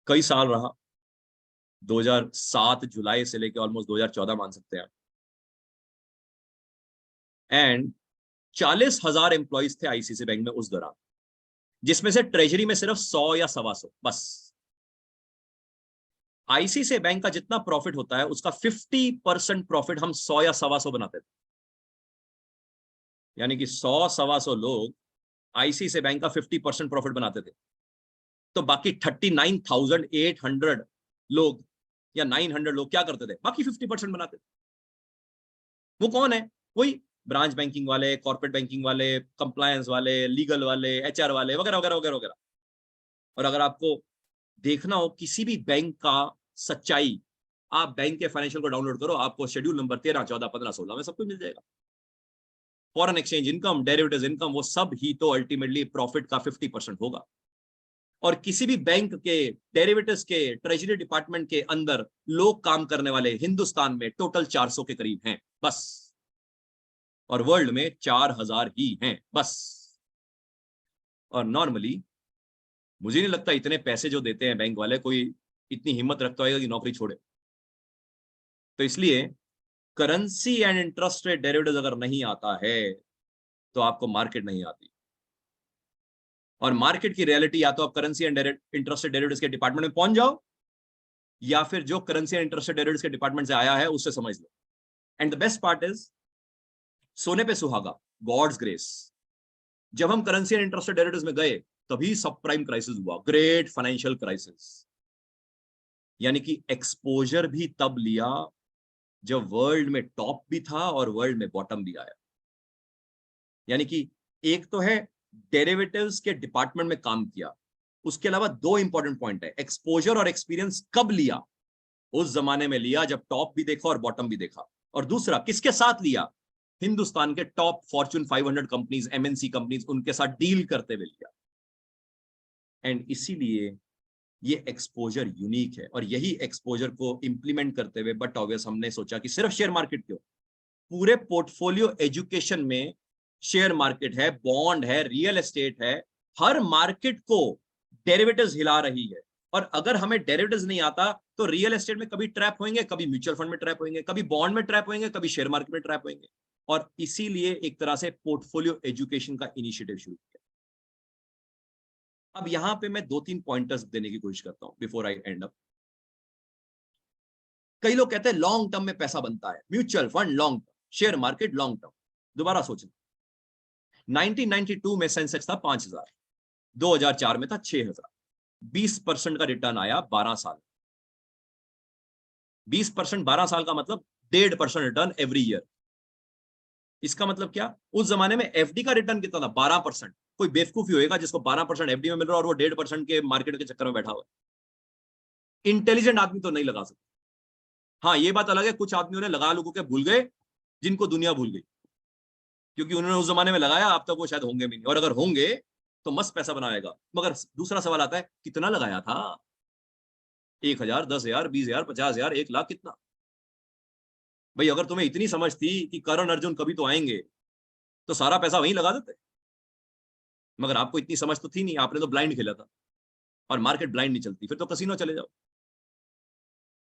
कई साल रहा। 2007 जुलाई से लेकर ऑलमोस्ट 2014 मान सकते हैं। एंड 40,000 एम्प्लॉइज थे आईसीआईसीआई बैंक में उस दौरान, जिसमें से ट्रेजरी में सिर्फ 100 या 125 बस। आईसीआईसीआई बैंक का जितना प्रॉफिट होता है उसका 50% प्रॉफिट हम 100 या 125 बनाते थे। यानी कि 100-125 लोग आईसीआईसीआई बैंक का 50% प्रॉफिट बनाते थे। तो बाकी 39,800 लोग या 900 लोग क्या करते थे? बाकी 50% बनाते थे। वो कौन है? वही ब्रांच बैंकिंग वाले, कॉर्पोरेट बैंकिंग वाले, कंप्लायंस वाले, लीगल वाले, एचआर वाले, वगैरह वगैरह वगैरह वगैरह। और अगर आपको देखना हो किसी भी बैंक का सच्चाई, आप बैंक के फाइनेंशियल को डाउनलोड करो, आपको शेड्यूल नंबर 13, 14, 15, 16 में सब कुछ मिल जाएगा। Foreign exchange income, derivatives income, वो सब ही तो अल्टीमेटली प्रॉफिट का 50% होगा। और किसी भी बैंक के डेरिवेटिव्स के ट्रेजरी डिपार्टमेंट के अंदर लोग काम करने वाले हिंदुस्तान में टोटल 400 के करीब हैं बस, और वर्ल्ड में 4,000 ही हैं बस। और नॉर्मली मुझे नहीं लगता इतने पैसे जो देते हैं बैंक वाले, कोई इतनी हिम्मत रखता होगा कि नौकरी छोड़े। तो इसलिए currency and interest rate derivatives अगर नहीं आता है तो आपको मार्केट नहीं आती। और मार्केट की रियलिटी या तो आप currency and interest rate derivatives के डिपार्टमेंट में पहुंच जाओ, या फिर जो currency and interest rate derivatives के डिपार्टमेंट से आया है उससे समझ लो। And the best part is, सोने पे सुहागा, गॉड्स ग्रेस। जब हम currency and interest rate derivatives में गए तभी सब प्राइम क्राइसिस हुआ, ग्रेट फाइनेंशियल क्राइसिस। यानी कि एक्सपोजर भी तब लिया जब वर्ल्ड में टॉप भी था और वर्ल्ड में बॉटम भी आया। यानी कि एक तो है डेरिवेटिव्स के डिपार्टमेंट में काम किया, उसके अलावा दो इंपॉर्टेंट पॉइंट है, एक्सपोजर और एक्सपीरियंस कब लिया, उस जमाने में लिया जब टॉप भी देखा और बॉटम भी देखा, और दूसरा किसके साथ लिया, हिंदुस्तान के top Fortune 500 companies, MNC companies, उनके साथ डील करते हुए लिया। एंड इसीलिए ये एक्सपोजर यूनिक है, और यही एक्सपोजर को इंप्लीमेंट करते हुए बट ऑब्वियस हमने सोचा कि सिर्फ शेयर मार्केट क्यों, पूरे पोर्टफोलियो एजुकेशन में शेयर मार्केट है, बॉन्ड है, रियल एस्टेट है, हर मार्केट को डेरिवेटिव्स हिला रही है। और अगर हमें डेरिवेटिव्स नहीं आता तो रियल एस्टेट में कभी ट्रैप होंगे, कभी म्यूचुअल फंड में ट्रैप होंगे, कभी बॉन्ड में ट्रैप होंगे, कभी शेयर मार्केट में ट्रैप होंगे। और इसीलिए एक तरह से पोर्टफोलियो एजुकेशन का इनिशिएटिव शुरू किया। अब यहां पे मैं 2-3 पॉइंटर्स देने की कोशिश करता हूं बिफोर आई एंड अप। कई लोग कहते हैं लॉन्ग टर्म में पैसा बनता है, mutual fund long term, share market long term. दोबारा सोचना, 1992 में सेंसेक्स था 5000, 2004 में था 6000, 20% का रिटर्न आया 12 साल। 20% 12 साल का मतलब 1.5% रिटर्न एवरी ईयर। इसका मतलब क्या, उस जमाने में एफडी का रिटर्न कितना था, 12%। कोई बेवकूफी होएगा जिसको 12% एफडी में मिल रहा है और वो 1.5% के मार्केट के चक्कर में बैठा हुआ है। इंटेलिजेंट आदमी तो नहीं लगा सकता। हाँ, ये बात अलग है, कुछ आदमियों ने लगा लोगों के भूल गए, जिनको दुनिया भूल गई, क्योंकि उन्होंने उस जमाने में लगाया, अब तक वो शायद होंगे भी नहीं, और अगर होंगे तो मस्त पैसा बनाएगा। मगर दूसरा सवाल आता है, कितना लगाया था, 1000, 10,000, 20,000, 50,000, 1 लाख, कितना? भाई अगर तुम्हें इतनी समझ थी कि करण अर्जुन कभी तो आएंगे, तो सारा पैसा वहीं लगा देते। मगर आपको इतनी समझ तो थी नहीं, आपने तो ब्लाइंड खेला था, और मार्केट ब्लाइंड नहीं चलती, फिर तो कसीनो चले जाओ।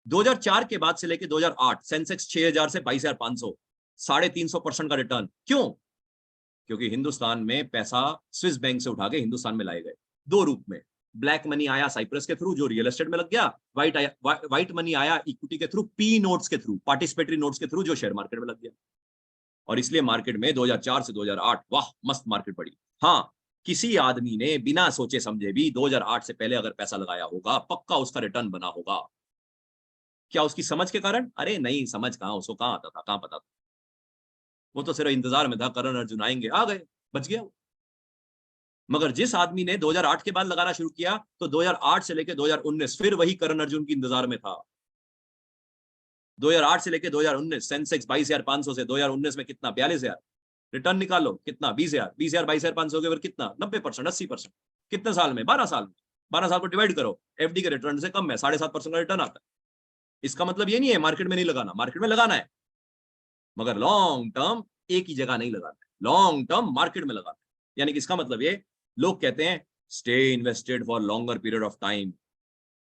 2004 के बाद से लेके 2008 सेंसेक्स 6000 से 22,500, 350% का रिटर्न। क्यों? क्योंकि हिंदुस्तान में पैसा स्विस बैंक से उठा के हिंदुस्तान में लाए गए, दो रूप में। ब्लैक मनी आया साइप्रस के थ्रू, जो रियल एस्टेट में लग गया। व्हाइट मनी आया इक्विटी के थ्रू, पी नोट्स के थ्रू, पार्टिसिपेटरी नोट्स के थ्रू, जो शेयर मार्केट में लग गया। और इसलिए मार्केट में 2004 से 2008 वाह मस्त मार्केट बढ़ी। हाँ, किसी आदमी ने बिना सोचे समझे भी 2008 से पहले अगर पैसा लगाया होगा, पक्का उसका रिटर्न बना होगा। क्या उसकी समझ के कारण? अरे नहीं, समझ कहां, उसको कहां आता था, कहां पता था। वो तो सिर्फ इंतजार में था, करण अर्जुन आएंगे, आ गए, बच गया। मगर जिस आदमी ने 2008 के बाद लगाना शुरू किया, तो 2008 से लेकर 2019 फिर वही करण अर्जुन की इंतजार में था। 2008 से लेकर 2019 सेंसेक्स 22,500 से 2019 में कितना, 42,000। रिटर्न निकालो कितना, 20,000, 20,000 22,500 के ऊपर कितना, 90%, 80%। कितने साल में? 12 साल में। 12 साल को डिवाइड करो, एफडी के रिटर्न से कम है, 7.5% का रिटर्न आता है। इसका मतलब ये नहीं है मार्केट में नहीं लगाना, मार्केट में लगाना है, मगर लॉन्ग टर्म एक ही जगह नहीं लगाना है, लॉन्ग टर्म मार्केट में लगाना है। यानी कि इसका मतलब ये, लोग कहते हैं stay invested for longer period of time.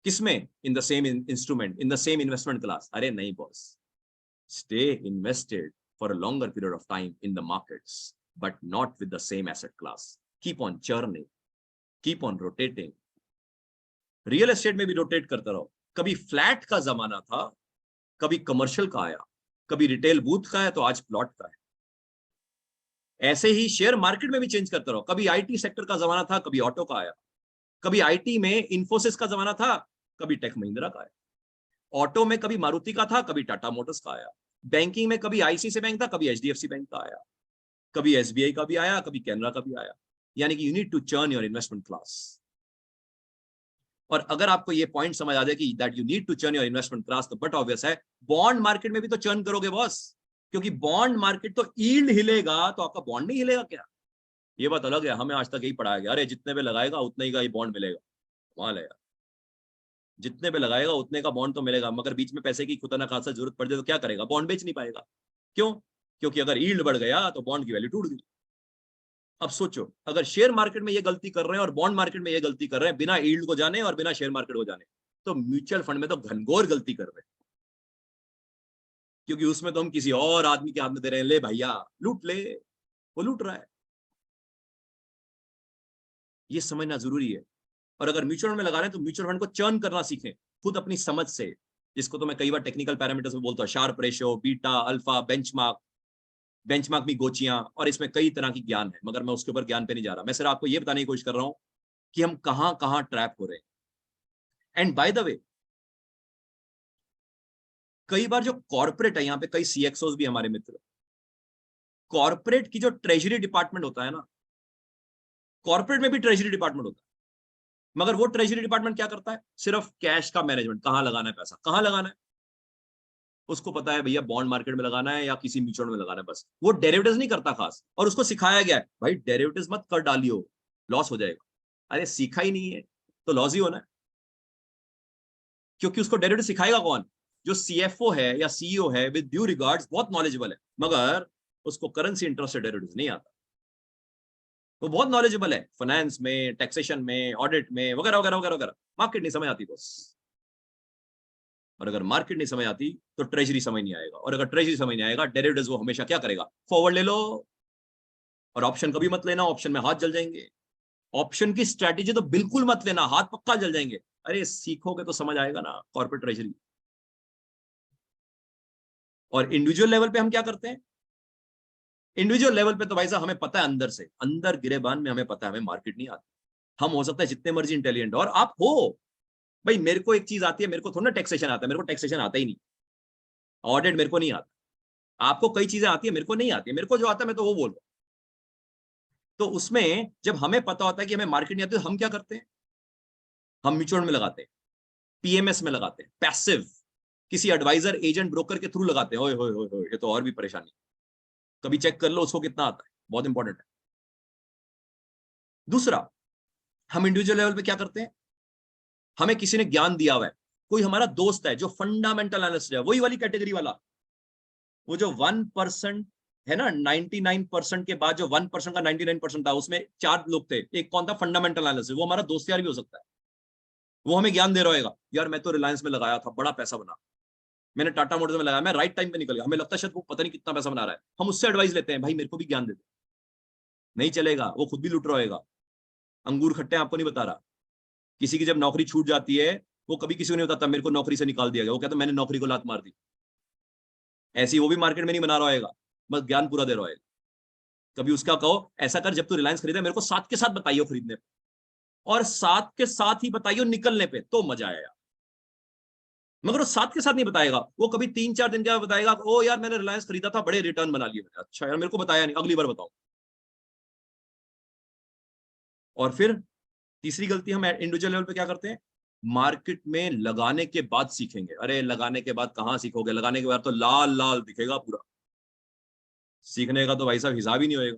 किसमें? In the same instrument, in the same investment class. अरे नहीं boss, stay invested for a longer period of time in the markets, but not with the same asset class. Keep on churning, keep on rotating. Real estate में भी rotate करते रहो। कभी flat का जमाना था, कभी कमर्शियल का आया, कभी रिटेल बूथ का है, तो आज प्लॉट का है। ऐसे ही शेयर मार्केट में भी चेंज करते रहो। कभी आईटी सेक्टर का जमाना था, कभी ऑटो का आया। कभी आईटी में इंफोसिस का जमाना था, कभी टेक महिंद्रा का आया। ऑटो में कभी मारुति का था, कभी टाटा मोटर्स का आया। बैंकिंग में कभी आईसीआईसीआई बैंक था, कभी एचडीएफसी बैंक का आया। कभी एसबीआई का भी आया, कभी कैनरा का भी आया। यानी कि you need to churn your investment class. और अगर आपको ये पॉइंट समझ आ जाए कि that you need to churn your investment class, तो बट ऑब्वियस है बॉन्ड मार्केट में भी तो चर्न करोगे बॉस। क्योंकि बॉन्ड मार्केट तो यील्ड हिलेगा, तो आपका बॉन्ड नहीं हिलेगा क्या? ये बात अलग है, हमें आज तक यही पढ़ाया गया, अरे जितने पे लगाएगा उतने ही का ही बॉन्ड मिलेगा। कमाल है यार, जितने पे लगाएगा उतने का बॉन्ड तो मिलेगा, मगर बीच में पैसे की खुदा ना खासा जरूरत पड़ जाए तो क्या करेगा? बॉन्ड बेच नहीं पाएगा। क्यों? क्योंकि अगर यील्ड बढ़ गया तो बॉन्ड की वैल्यू टूट गई। अब सोचो, अगर शेयर मार्केट में ये गलती कर रहे हैं और बॉन्ड मार्केट में ये गलती कर रहे हैं, बिना यील्ड को जाने और बिना शेयर मार्केट को जाने, तो म्यूचुअल फंड में तो घनघोर गलती कर रहे हैं। क्योंकि उसमें तो हम किसी और आदमी के हाथ में दे रहे हैं, ले भैया लूट ले, वो लूट रहा है। ये समझना जरूरी है। और अगर म्यूचुअल फंड में लगा रहे हैं तो म्यूचुअल फंड को चर्न करना सीखें खुद अपनी समझ से, जिसको तो मैं कई बार टेक्निकल पैरामीटर्स में बोलता हूँ, Sharpe ratio, beta, alpha, benchmark, benchmark में गोचियां, और इसमें कई तरह की ज्ञान है, मगर मैं उसके ऊपर ज्ञान पे नहीं जा रहा। मैं सिर्फ आपको ये बताने की कोशिश कर रहा हूं कि हम कहां कहां ट्रैप हो रहे हैं। एंड बाय द वे, कई बार जो कॉर्पोरेट है, यहाँ पे कई सीएक्सओस भी हमारे मित्र, कॉर्पोरेट की जो ट्रेजरी डिपार्टमेंट होता है ना, कॉर्पोरेट में भी ट्रेजरी डिपार्टमेंट होता है, मगर वो ट्रेजरी डिपार्टमेंट क्या करता है? सिर्फ कैश का मैनेजमेंट, कहां लगाना है पैसा, कहां लगाना है, उसको पता है भैया बॉन्ड मार्केट में लगाना है या किसी म्यूचुअल में लगाना है, बस। वो डेरिवेटिव्स नहीं करता खास, और उसको सिखाया गया है भाई डेरिवेटिव्स मत कर डालियो, लॉस हो जाएगा। अरे सीखा ही नहीं है तो लॉस ही होना है, क्योंकि उसको डेरिवेटिव सिखाएगा कौन? जो सीएफओ है या सीईओ है, विद ड्यू रिगार्ड्स बहुत नॉलेजेबल है, मगर उसको करेंसी इंटरेस्ट से डेरिवेटिव्स नहीं आता। वो बहुत नॉलेजेबल है फाइनेंस में, टैक्सेशन में, ऑडिट में, वगैरह वगैरह वगैरह वगैरह, मार्केट नहीं समझ आती बस। और अगर मार्केट नहीं समझ आती तो ट्रेजरी समझ नहीं आएगा, और अगर ट्रेजरी समझ नहीं आएगा, डेरिवेटिव्स वो हमेशा क्या करेगा? फॉरवर्ड ले लो, और ऑप्शन कभी मत लेना, ऑप्शन में हाथ जल जाएंगे। ऑप्शन की स्ट्रेटेजी तो बिल्कुल मत लेना, हाथ पक्का जल जाएंगे। अरे सीखोगे तो समझ आएगा ना कॉर्पोरेट ट्रेजरी। और इंडिविजुअल लेवल पे हम क्या करते हैं? इंडिविजुअल लेवल पे तो भाई साहब हमें पता है, अंदर से, अंदर गिरेबान में हमें पता है हमें मार्केट नहीं आती। हम हो सकता है जितने मर्जी इंटेलिजेंट, और आप हो भाई, मेरे को एक चीज आती है, मेरे को थोड़ा ना टैक्सेशन आता है, मेरे को टैक्सेशन आता ही नहीं, ऑडिट मेरे को नहीं आता, आपको कई चीजें आती है, मेरे को नहीं आती है, मेरे को जो आता है मैं तो वो बोल रहा हूं। तो उसमें जब हमें पता होता है कि हमें मार्केट नहीं आती, तो हम क्या करते हैं? हम म्यूचुअल में लगाते हैं, पीएमएस में लगाते हैं, पैसिव, किसी एडवाइजर, एजेंट, ब्रोकर के थ्रू लगाते हैं। ओए होए होए होए, ये तो और भी परेशानी। कभी चेक कर लो उसको कितना आता है, बहुत इंपॉर्टेंट है। दूसरा, हम इंडिविजुअल लेवल पे क्या करते हैं? हमें किसी ने ज्ञान दिया हुआ है, कोई हमारा दोस्त है जो फंडामेंटल एनालिस्ट है, वही वाली कैटेगरी वाला, वो जो 1% है ना, 99% के बाद जो 1% का 99% था, उसमें 4 लोग थे, एक कौन था? Fundamental analyst. वो हमारा दोस्त यार भी हो सकता है, वो हमें ज्ञान दे रहा होगा, यार मैं तो रिलायंस में लगाया था, बड़ा पैसा बना, मैंने टाटा मोटर्स में लगाया, मैं राइट टाइम पे निकल गया, हमें लगता है शायद वो पता नहीं कितना पैसा बना रहा है, हम उससे एडवाइस लेते हैं, भाई मेरे को भी ज्ञान दे दे। नहीं चलेगा, वो खुद भी लूट रहा होगा, अंगूर खट्टे आपको नहीं बता रहा। किसी की जब नौकरी छूट जाती है, वो कभी किसी को नहीं बताता मेरे को नौकरी से निकाल दिया गया, वो कहता मैंने नौकरी को लात मार दी। ऐसी वो भी मार्केट में नहीं बना रहा होगा, बस ज्ञान पूरा दे रहा होगा। कभी उसका कहो ऐसा कर, जब तू रिलायंस खरीदे मेरे को साथ के साथ बताइयो खरीदने पे, और साथ के साथ ही बताइयो निकलने पे, तो मजा आएगा। मगर वो साथ के साथ नहीं बताएगा, वो कभी 3-4 दिन के बाद बताएगा, ओ यार मैंने रिलायंस खरीदा था, बड़े रिटर्न बना लिए मैंने। अच्छा यार मेरे को बताया नहीं, अगली बार बताओ। और फिर तीसरी गलती हम इंडिविजुअल लेवल पे क्या करते हैं? मार्केट में लगाने के बाद सीखेंगे। अरे लगाने के बाद कहां सीखोगे? लगाने के बाद तो लाल लाल दिखेगा पूरा, सीखने का तो भाई साहब हिसाब ही नहीं होएगा।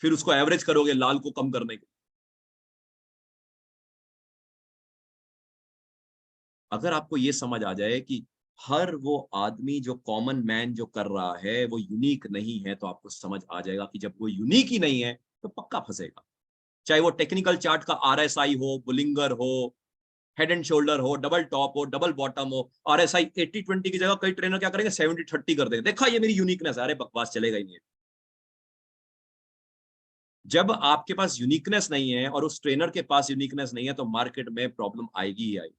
फिर उसको एवरेज करोगे लाल को कम करने के। अगर आपको ये समझ आ जाए कि हर वो आदमी जो कॉमन मैन जो कर रहा है वो यूनिक नहीं है, तो आपको समझ आ जाएगा कि जब वो यूनिक ही नहीं है तो पक्का फंसेगा। चाहे वो टेक्निकल चार्ट का आरएसआई हो, बुलिंगर हो, हेड एंड शोल्डर हो, डबल टॉप हो, डबल बॉटम हो, आरएसआई 80-20 की जगह कई ट्रेनर क्या करेंगे? 70-30 कर देंगे, देखा ये मेरी यूनिकनेस है। अरे बकवास, चलेगा ही नहीं। जब आपके पास यूनिकनेस नहीं है और उस ट्रेनर के पास यूनिकनेस नहीं है, तो मार्केट में प्रॉब्लम आएगी ही आएगी।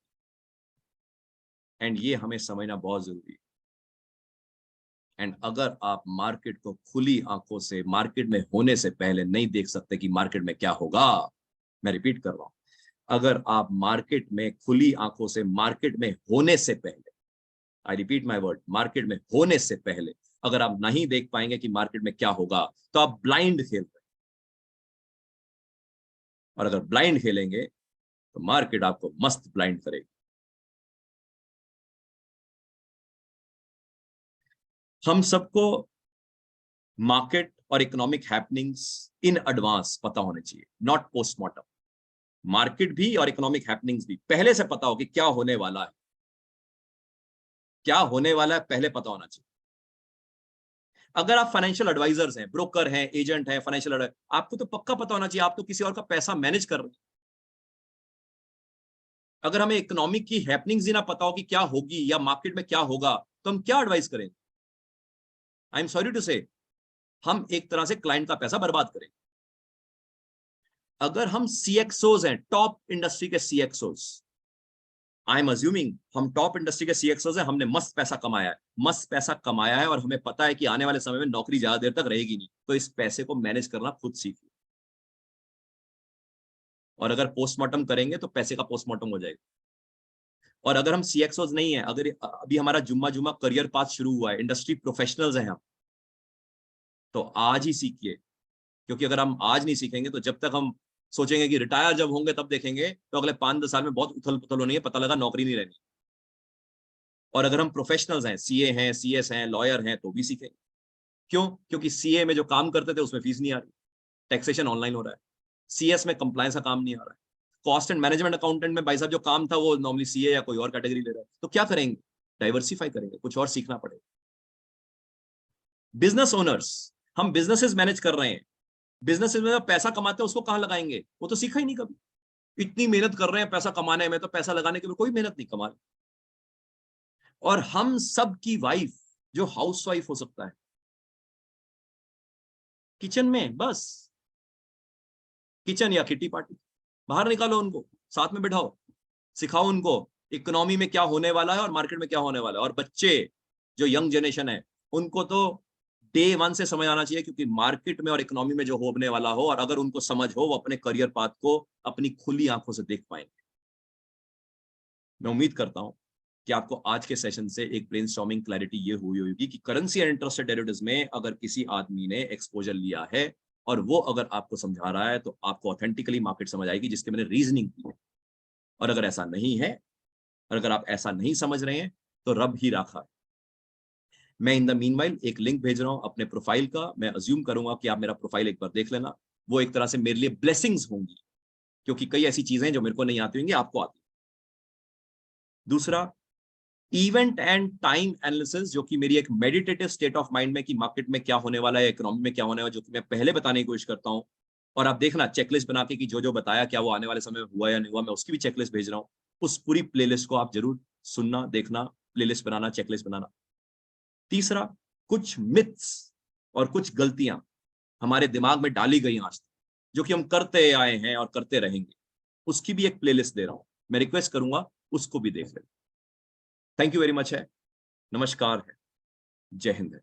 एंड ये हमें समझना बहुत जरूरी है। एंड अगर आप मार्केट को खुली आंखों से, मार्केट में होने से पहले नहीं देख सकते कि मार्केट में क्या होगा, मैं रिपीट कर रहा हूं, अगर आप मार्केट में खुली आंखों से, मार्केट में होने से पहले, I repeat my word, market में होने से पहले अगर आप नहीं देख पाएंगे कि मार्केट में क्या होगा, तो आप ब्लाइंड खेल रहे हैं। और अगर ब्लाइंड खेलेंगे तो मार्केट आपको मस्त ब्लाइंड करेगी। हम सबको मार्केट और इकोनॉमिक हैपनिंग्स इन एडवांस पता होने चाहिए, नॉट पोस्टमार्टम। मार्केट भी और इकोनॉमिक हैपनिंग्स भी पहले से पता हो कि क्या होने वाला है, क्या होने वाला है पहले पता होना चाहिए। अगर आप फाइनेंशियल एडवाइजर्स हैं, ब्रोकर हैं, एजेंट हैं, फाइनेंशियल एडवाइजर, आपको तो पक्का पता होना चाहिए, आप तो किसी और का पैसा मैनेज कर रहे हैं। अगर हमें इकोनॉमिक की हैपनिंग्स ही ना पता हो कि क्या होगी या मार्केट में क्या होगा, तो हम क्या एडवाइस करें? आई एम सॉरी टू से, हम एक तरह से क्लाइंट का पैसा बर्बाद करें। अगर हम सीएक्सओज हैं, टॉप इंडस्ट्री के सीएक्सओज, आई एम अज्यूमिंग हम टॉप इंडस्ट्री के सीएक्सओज हैं, हमने मस्त पैसा कमाया है, मस्त पैसा कमाया है, और हमें पता है कि आने वाले समय में नौकरी ज्यादा देर तक रहेगी नहीं, तो इस पैसे को मैनेज करना खुद सीखिए। और अगर पोस्टमार्टम करेंगे तो पैसे का पोस्टमार्टम हो जाएगा। और अगर हम सीएक्सओज नहीं है, अगर अभी हमारा जुम्मा जुम्मा करियर पाथ शुरू हुआ है, इंडस्ट्री प्रोफेशनल्स हैं हम, तो आज ही सीखिए, क्योंकि अगर हम आज नहीं सीखेंगे तो जब तक हम सोचेंगे कि रिटायर जब होंगे तब देखेंगे, तो अगले 5-10 साल में बहुत उथल पुथल होनी है, पता लगा नौकरी नहीं रहनी। और अगर हम प्रोफेशनल्स हैं, सीए हैं, सीएस हैं, लॉयर हैं, तो भी सीखेंगे। क्यों? क्योंकि सीए में जो काम करते थे उसमें फीस नहीं आ रही, टैक्सेशन ऑनलाइन हो रहा है। सीएस में कंप्लायंस का काम नहीं आ रहा है। कॉस्ट एंड मैनेजमेंट अकाउंटेंट में भाई साहब जो काम था वो नॉर्मली सीए या कोई और कैटेगरी ले रहा है। तो क्या करेंगे? डाइवर्सिफाई करेंगे, कुछ और सीखना पड़ेगा। बिजनेस ओनर्स, हम बिजनेसेस मैनेज कर रहे हैं, बिजनेसेस में पैसा कमाते हैं उसको कहां लगाएंगे? वो तो सीखा ही नहीं कभी। इतनी मेहनत कर रहे हैं पैसा कमाने में, तो पैसा लगाने के लिए कोई मेहनत नहीं कमा रहे। और हम सब की वाइफ जो हाउसवाइफ हो सकता है, किचन में बस, किचन या किटी पार्टी, बाहर निकालो उनको, साथ में बिठाओ, सिखाओ उनको इकोनॉमी में क्या होने वाला है और मार्केट में क्या होने वाला है। और बच्चे जो यंग जनरेशन है उनको तो डे वन से समझ आना चाहिए, क्योंकि मार्केट में और इकोनॉमी में जो होने वाला हो, और अगर उनको समझ हो, वो अपने करियर पाथ को अपनी खुली आंखों से देख पाएंगे। मैं उम्मीद करता हूं कि आपको आज के सेशन से एक ब्रेनस्टॉर्मिंग क्लैरिटी ये हुई होगी कि currency and interest rate derivatives में अगर किसी आदमी ने एक्सपोजर लिया है और वो अगर आपको समझा रहा है, तो आपको ऑथेंटिकली मार्केट समझ आएगी जिसके मैंने रीजनिंग की है। और अगर ऐसा नहीं है, और अगर आप ऐसा नहीं समझ रहे हैं, तो रब ही राखा है। मैं इन द मीनवाइल एक लिंक भेज रहा हूं अपने प्रोफाइल का। मैं अज्यूम करूंगा कि आप मेरा प्रोफाइल एक बार देख लेना। वो एक तरह से मेरे लिए ब्लेसिंग्स होंगी, क्योंकि कई ऐसी चीजें जो मेरे को नहीं आती होंगी, आपको आती। दूसरा, इवेंट एंड टाइम एनालिसिस, जो कि मेरी एक मेडिटेटिव स्टेट ऑफ माइंड में कि मार्केट में क्या होने वाला है, इकोनॉमी में क्या होने वाला है, जो कि मैं पहले बताने की कोशिश करता हूं। और आप देखना चेकलिस्ट बना के कि जो जो बताया क्या वो आने वाले समय में हुआ या नहीं हुआ, मैं उसकी भी चेकलिस्ट भेज रहा हूं। उस पूरी प्लेलिस्ट को आप जरूर सुनना, देखना, प्लेलिस्ट बनाना, चेकलिस्ट बनाना। तीसरा, कुछ मिथ्स और कुछ गलतियां हमारे दिमाग में डाली गई आज तक, जो कि हम करते आए हैं और करते रहेंगे, उसकी भी एक प्लेलिस्ट दे रहा हूं। मैं रिक्वेस्ट करूंगा उसको भी देख लें। थैंक यू वेरी मच है। नमस्कार है। जय हिंद है।